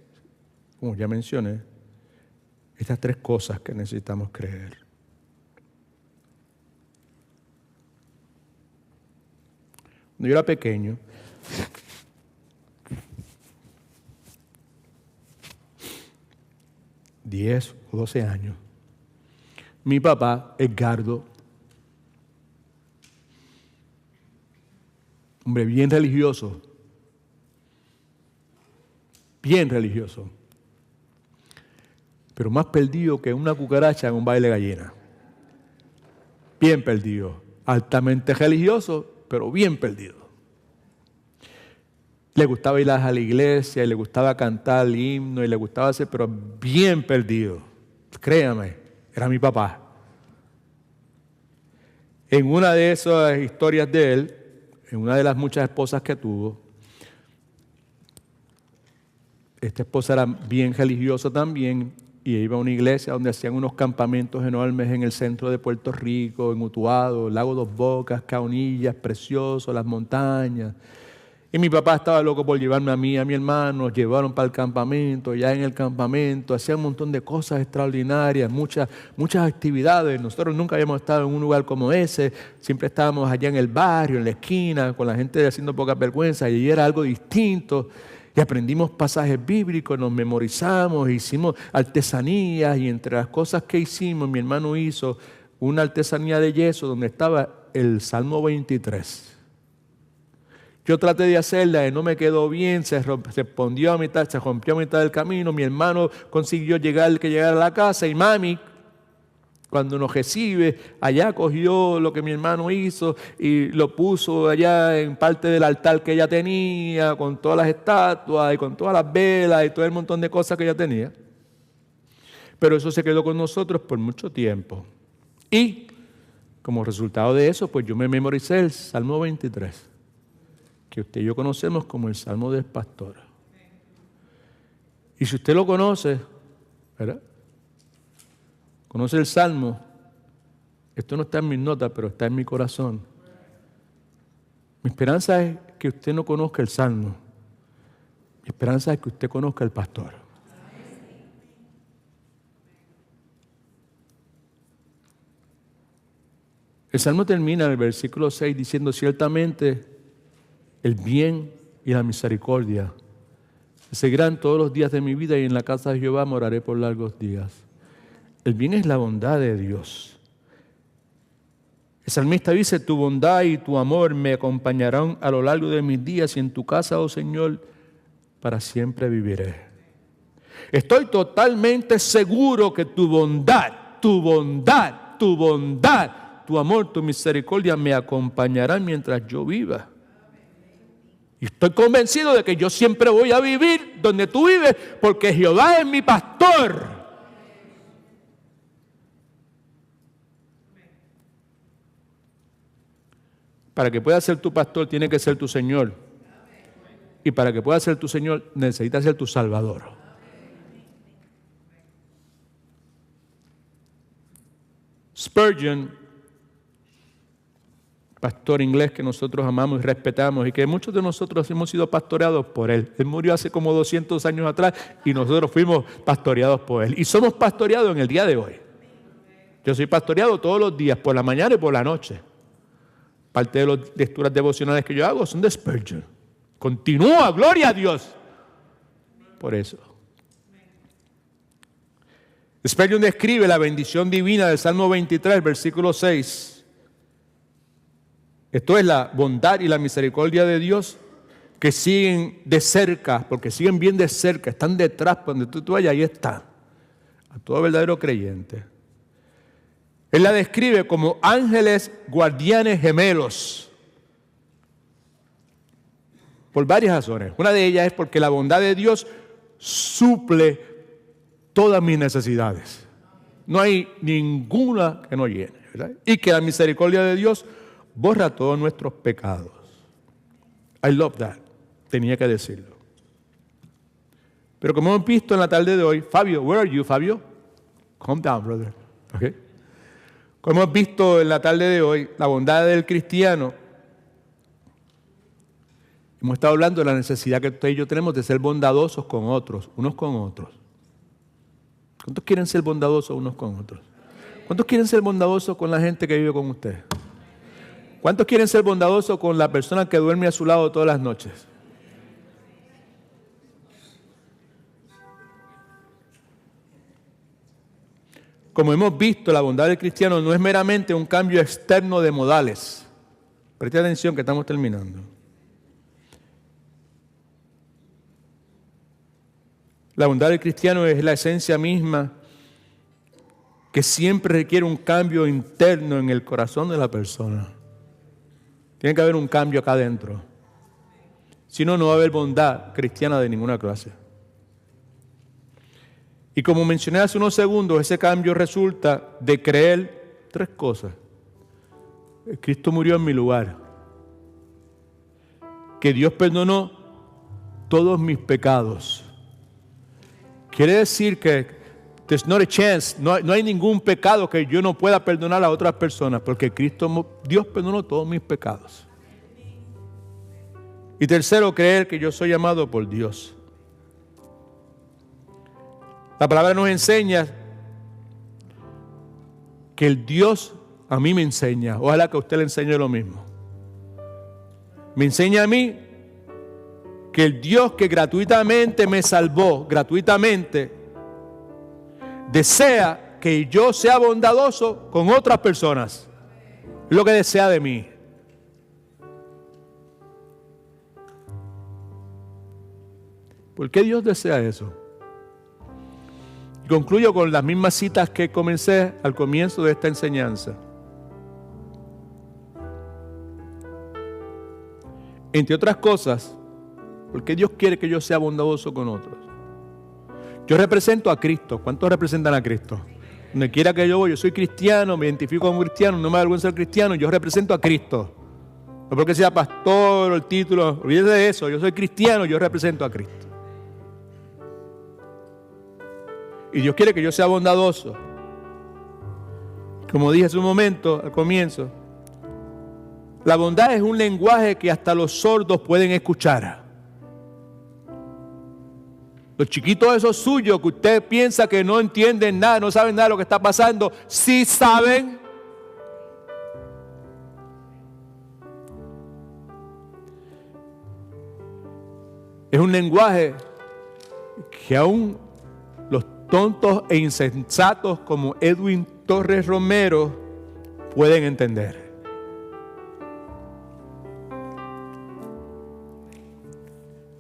como ya mencioné, estas tres cosas que necesitamos creer. Cuando yo era pequeño, (10 o 12 años), mi papá, Edgardo, hombre bien religioso, pero más perdido que una cucaracha en un baile de gallina. Bien perdido, altamente religioso, pero bien perdido. Le gustaba ir a la iglesia, y le gustaba cantar el himno, y le gustaba hacer, pero bien perdido. Créame, era mi papá. En una de esas historias de él, en una de las muchas esposas que tuvo, esta esposa era bien religiosa también, y iba a una iglesia donde hacían unos campamentos enormes en el centro de Puerto Rico, en Utuado, el lago Dos Bocas, Caunillas, precioso, las montañas. Y mi papá estaba loco por llevarme a mí y a mi hermano, nos llevaron para el campamento, ya en el campamento hacían un montón de cosas extraordinarias, muchas actividades. Nosotros nunca habíamos estado en un lugar como ese, siempre estábamos allá en el barrio, en la esquina, con la gente haciendo poca vergüenza, y allí era algo distinto. Y aprendimos pasajes bíblicos, nos memorizamos, hicimos artesanías, y entre las cosas que hicimos, mi hermano hizo una artesanía de yeso donde estaba el Salmo 23. Yo traté de hacerla y no me quedó bien, se rompió a mitad del camino. Mi hermano consiguió llegar a la casa y mami, cuando nos recibe, allá cogió lo que mi hermano hizo y lo puso allá en parte del altar que ella tenía, con todas las estatuas y con todas las velas y todo el montón de cosas que ella tenía. Pero eso se quedó con nosotros por mucho tiempo. Y como resultado de eso, pues yo me memoricé el Salmo 23. Que usted y yo conocemos como el Salmo del Pastor. Y si usted lo conoce, ¿verdad? ¿Conoce el Salmo? Esto no está en mis notas, pero está en mi corazón. Mi esperanza es que usted no conozca el Salmo. Mi esperanza es que usted conozca al pastor. El Salmo termina en el versículo 6 diciendo: ciertamente el bien y la misericordia me seguirán todos los días de mi vida, y en la casa de Jehová moraré por largos días. El bien es la bondad de Dios. El salmista dice: tu bondad y tu amor me acompañarán a lo largo de mis días, y en tu casa, oh Señor, para siempre viviré. Estoy totalmente seguro que tu bondad, tu amor, tu misericordia me acompañarán mientras yo viva. Y estoy convencido de que yo siempre voy a vivir donde tú vives, porque Jehová es mi pastor. Para que pueda ser tu pastor, tiene que ser tu Señor. Y para que pueda ser tu Señor, necesita ser tu Salvador. Spurgeon, pastor inglés que nosotros amamos y respetamos, y que muchos de nosotros hemos sido pastoreados por él. Él murió hace como 200 años atrás y nosotros fuimos pastoreados por él. Y somos pastoreados en el día de hoy. Yo soy pastoreado todos los días, por la mañana y por la noche. Parte de las lecturas devocionales que yo hago son de Spurgeon. Continúa, gloria a Dios. Por eso. Spurgeon describe la bendición divina del Salmo 23, versículo 6. Esto es la bondad y la misericordia de Dios que siguen de cerca, porque siguen bien de cerca, están detrás, donde tú vayas, ahí está. A todo verdadero creyente. Él la describe como ángeles guardianes gemelos. Por varias razones. Una de ellas es porque la bondad de Dios suple todas mis necesidades. No hay ninguna que no llene, ¿verdad? Y que la misericordia de Dios borra todos nuestros pecados. I love that. Tenía que decirlo. Pero como hemos visto en la tarde de hoy, Fabio, where are you, Fabio? Calm down, brother. Okay. Como hemos visto en la tarde de hoy, la bondad del cristiano, hemos estado hablando de la necesidad que usted y yo tenemos de ser bondadosos con otros, unos con otros. ¿Cuántos quieren ser bondadosos unos con otros? ¿Cuántos quieren ser bondadosos con la gente que vive con usted? ¿Cuántos quieren ser bondadosos con la persona que duerme a su lado todas las noches? Como hemos visto, la bondad del cristiano no es meramente un cambio externo de modales. Preste atención que estamos terminando. La bondad del cristiano es la esencia misma que siempre requiere un cambio interno en el corazón de la persona. Tiene que haber un cambio acá adentro. Si no, no va a haber bondad cristiana de ninguna clase. Y como mencioné hace unos segundos, ese cambio resulta de creer tres cosas. Cristo murió en mi lugar. Que Dios perdonó todos mis pecados. Quiere decir que there's not a chance, no hay ningún pecado que yo no pueda perdonar a otras personas, porque Dios perdonó todos mis pecados. Y tercero, creer que yo soy amado por Dios. La palabra nos enseña que el Dios a mí me enseña. Ojalá que a usted le enseñe lo mismo. Me enseña a mí que el Dios que gratuitamente me salvó, gratuitamente, desea que yo sea bondadoso con otras personas. Es lo que desea de mí. ¿Por qué Dios desea eso? Concluyo con las mismas citas que comencé al comienzo de esta enseñanza. Entre otras cosas, porque Dios quiere que yo sea bondadoso con otros. Yo represento a Cristo. ¿Cuántos representan a Cristo? Donde quiera que yo voy, yo soy cristiano, me identifico como cristiano, no me avergüenza ser cristiano, yo represento a Cristo. No porque sea pastor o el título, olvídese de eso, yo soy cristiano, yo represento a Cristo. Y Dios quiere que yo sea bondadoso. Como dije hace un momento, al comienzo, la bondad es un lenguaje que hasta los sordos pueden escuchar. Los chiquitos esos suyos que usted piensa que no entienden nada, no saben nada de lo que está pasando, sí saben. Es un lenguaje que aún los tontos e insensatos como Edwin Torres Romero pueden entender.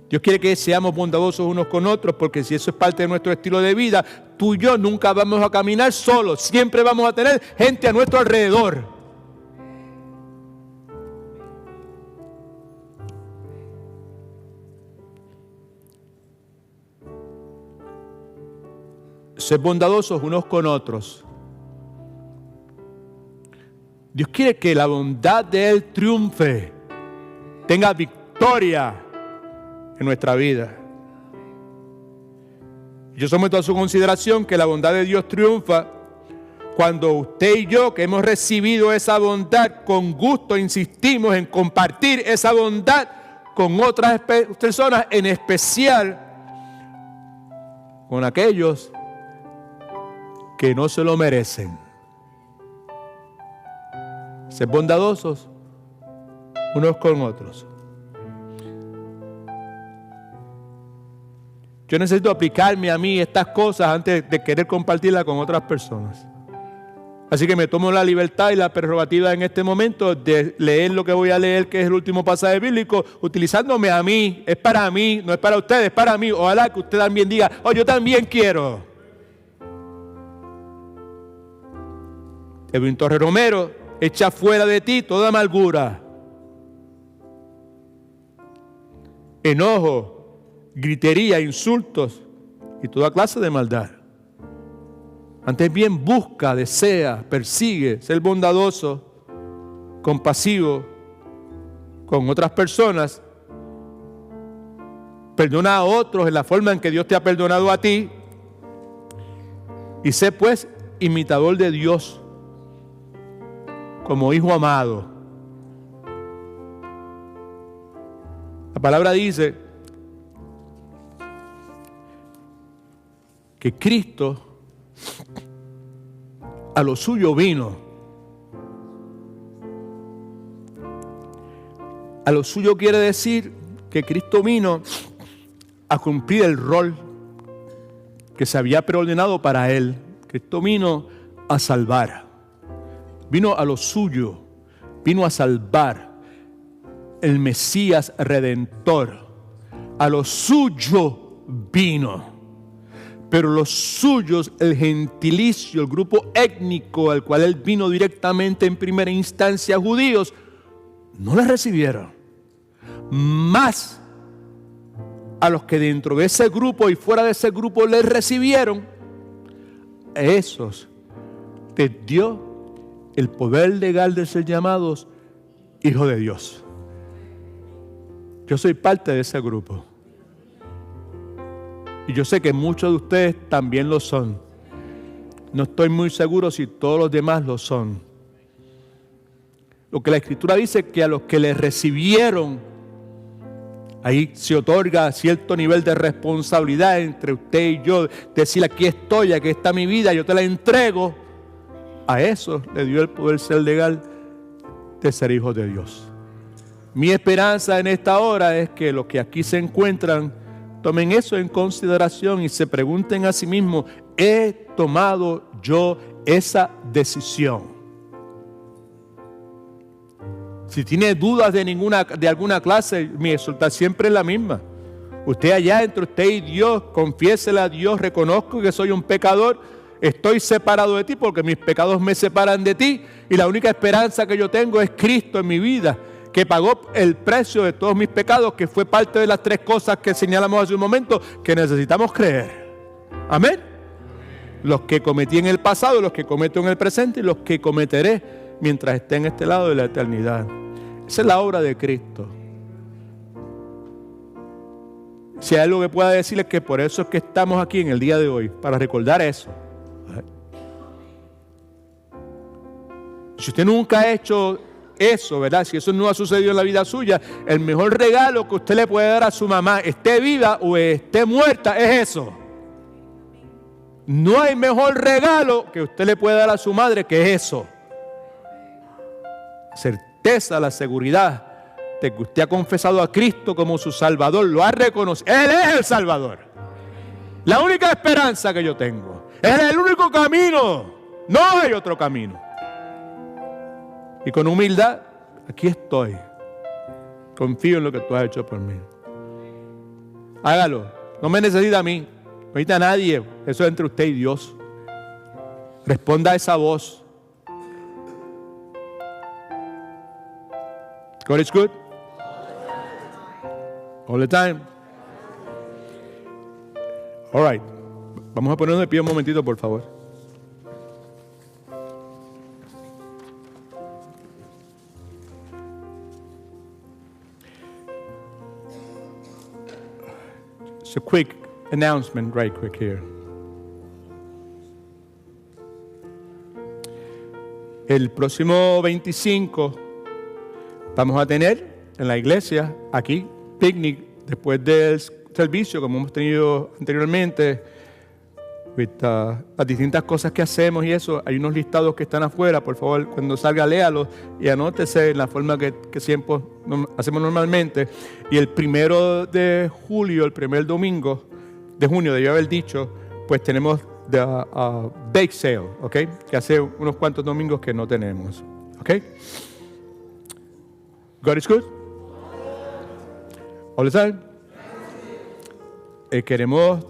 Dios quiere que seamos bondadosos unos con otros, porque si eso es parte de nuestro estilo de vida, tú y yo nunca vamos a caminar solos, siempre vamos a tener gente a nuestro alrededor. Ser bondadosos unos con otros. Dios quiere que la bondad de Él triunfe, tenga victoria en nuestra vida. Yo someto a su consideración que la bondad de Dios triunfa cuando usted y yo, que hemos recibido esa bondad, con gusto insistimos en compartir esa bondad con otras personas, en especial con aquellos que no se lo merecen. Ser bondadosos unos con otros. Yo necesito aplicarme a mí estas cosas antes de querer compartirlas con otras personas. Así que me tomo la libertad y la prerrogativa en este momento de leer lo que voy a leer, que es el último pasaje bíblico, utilizándome a mí. Es para mí, no es para ustedes, es para mí. Ojalá que usted también diga, oh, yo también quiero. Edwin Torres Romero, echa fuera de ti toda amargura, enojo, gritería, insultos y toda clase de maldad. Antes bien busca, desea, persigue ser bondadoso, compasivo con otras personas. Perdona a otros en la forma en que Dios te ha perdonado a ti. Y sé pues imitador de Dios como hijo amado. La palabra dice que Cristo a lo suyo vino. A lo suyo quiere decir que Cristo vino a cumplir el rol que se había preordenado para Él. Cristo vino a salvar. Vino a lo suyo. Vino a salvar. El Mesías Redentor. A lo suyo vino. Pero los suyos, el gentilicio, el grupo étnico al cual Él vino directamente en primera instancia, judíos, no le recibieron. Más a los que dentro de ese grupo y fuera de ese grupo le recibieron, a esos les dio el poder legal de ser llamados hijos de Dios. Yo soy parte de ese grupo. Y yo sé que muchos de ustedes también lo son. No estoy muy seguro si todos los demás lo son. Lo que la Escritura dice es que a los que le recibieron, ahí se otorga cierto nivel de responsabilidad entre usted y yo. Decir, aquí estoy, aquí está mi vida, yo te la entrego. A eso le dio el poder ser legal de ser hijos de Dios. Mi esperanza en esta hora es que los que aquí se encuentran tomen eso en consideración y se pregunten a sí mismos, ¿he tomado yo esa decisión? Si tiene dudas de alguna clase, mi exhortación siempre es la misma. Usted allá entre usted y Dios, confiésele a Dios, reconozco que soy un pecador, estoy separado de ti porque mis pecados me separan de ti y la única esperanza que yo tengo es Cristo en mi vida, que pagó el precio de todos mis pecados, que fue parte de las tres cosas que señalamos hace un momento, que necesitamos creer. Amén. Los que cometí en el pasado, los que cometo en el presente y los que cometeré mientras esté en este lado de la eternidad. Esa es la obra de Cristo. Si hay algo que pueda decirles, que por eso es que estamos aquí en el día de hoy, para recordar eso. Si usted nunca ha hecho eso, ¿verdad? Si eso no ha sucedido en la vida suya, el mejor regalo que usted le puede dar a su mamá, esté viva o esté muerta, es eso. No hay mejor regalo que usted le puede dar a su madre que eso. Certeza, la seguridad de que usted ha confesado a Cristo como su Salvador, lo ha reconocido. Él es el Salvador. La única esperanza que yo tengo. Él es el único camino. No hay otro camino. Y con humildad, aquí estoy. Confío en lo que tú has hecho por mí. Hágalo. No me necesita a mí. No necesita a nadie. Eso es entre usted y Dios. Responda a esa voz. God is good. All the time. All right. Vamos a ponernos de pie un momentito, por favor. It's a quick announcement right quick here. El próximo 25 vamos a tener en la iglesia, aquí, picnic, después del servicio, como hemos tenido anteriormente, las distintas cosas que hacemos y eso. Hay unos listados que están afuera, por favor, cuando salga, léalos y anótese en la forma que siempre hacemos normalmente. Y el 1 de julio, el primer domingo de junio, debía haber dicho, pues tenemos the bake sale, ¿ok? Que hace unos cuantos domingos que no tenemos, ¿ok? God is good. All the time. Queremos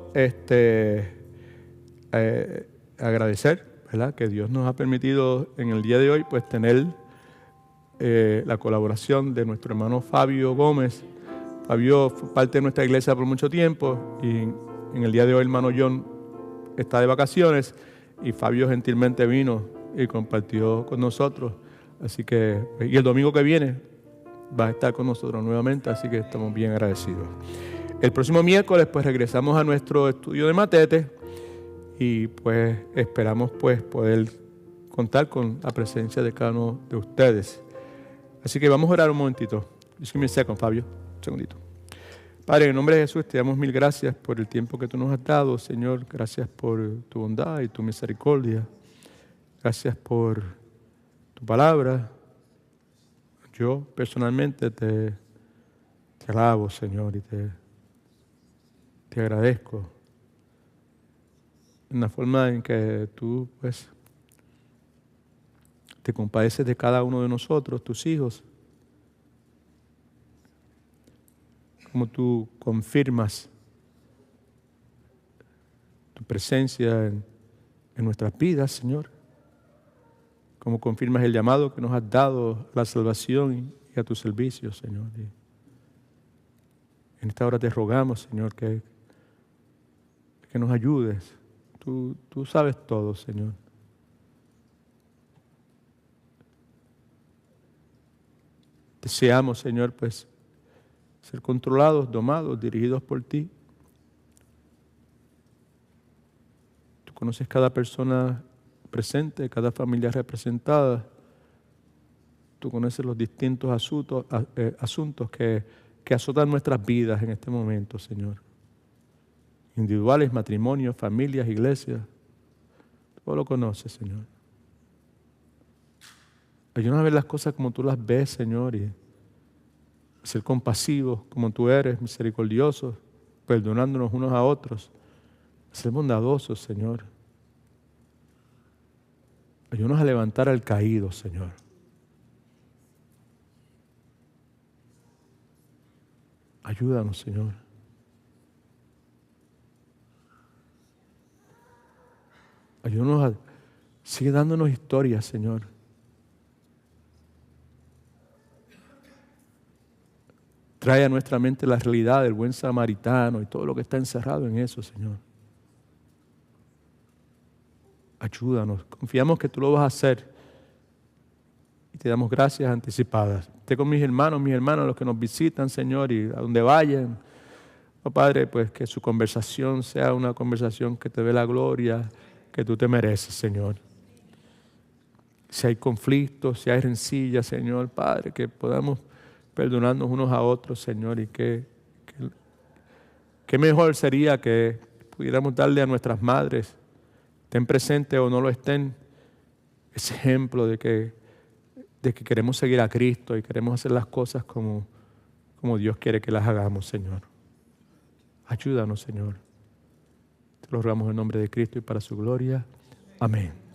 agradecer, ¿verdad?, que Dios nos ha permitido en el día de hoy pues tener la colaboración de nuestro hermano Fabio Gómez. Fabio fue parte de nuestra iglesia por mucho tiempo y en el día de hoy el hermano John está de vacaciones y Fabio gentilmente vino y compartió con nosotros. Así que, y el domingo que viene va a estar con nosotros nuevamente, así que estamos bien agradecidos. El próximo miércoles pues regresamos a nuestro estudio de Matete y pues esperamos pues poder contar con la presencia de cada uno de ustedes. Así que vamos a orar un momentito. Just give me a second, Fabio. Un segundito. Padre, en el nombre de Jesús te damos mil gracias por el tiempo que tú nos has dado, Señor. Gracias por tu bondad y tu misericordia. Gracias por tu palabra. Yo personalmente te alabo, Señor, y te agradezco en la forma en que tú, pues, te compadeces de cada uno de nosotros, tus hijos, como tú confirmas tu presencia en nuestras vidas, Señor, como confirmas el llamado que nos has dado a la salvación y a tu servicio, Señor. Y en esta hora te rogamos, Señor, que nos ayudes. Tú sabes todo, Señor. Deseamos, Señor, pues, ser controlados, domados, dirigidos por ti. Tú conoces cada persona presente, cada familia representada. Tú conoces los distintos asuntos que azotan nuestras vidas en este momento, Señor. Individuales, matrimonios, familias, iglesias. Tú lo conoces, Señor. Ayúdanos a ver las cosas como tú las ves, Señor, y ser compasivos como tú eres, misericordiosos, perdonándonos unos a otros. Ser bondadosos, Señor. Ayúdanos a levantar al caído, Señor. Ayúdanos, Señor. Ayúdanos sigue dándonos historias, Señor. Trae a nuestra mente la realidad del buen samaritano y todo lo que está encerrado en eso, Señor. Ayúdanos. Confiamos que tú lo vas a hacer. Y te damos gracias anticipadas. Esté con mis hermanos, los que nos visitan, Señor, y a donde vayan. Oh, Padre, pues que su conversación sea una conversación que te dé la gloria que tú te mereces, Señor. Si hay conflictos, si hay rencillas, Señor, Padre, que podamos perdonarnos unos a otros, Señor, y que mejor sería que pudiéramos darle a nuestras madres, estén presentes o no lo estén, ese ejemplo de que queremos seguir a Cristo y queremos hacer las cosas como Dios quiere que las hagamos, Señor. Ayúdanos, Señor. Te lo rogamos en nombre de Cristo y para su gloria. Amén.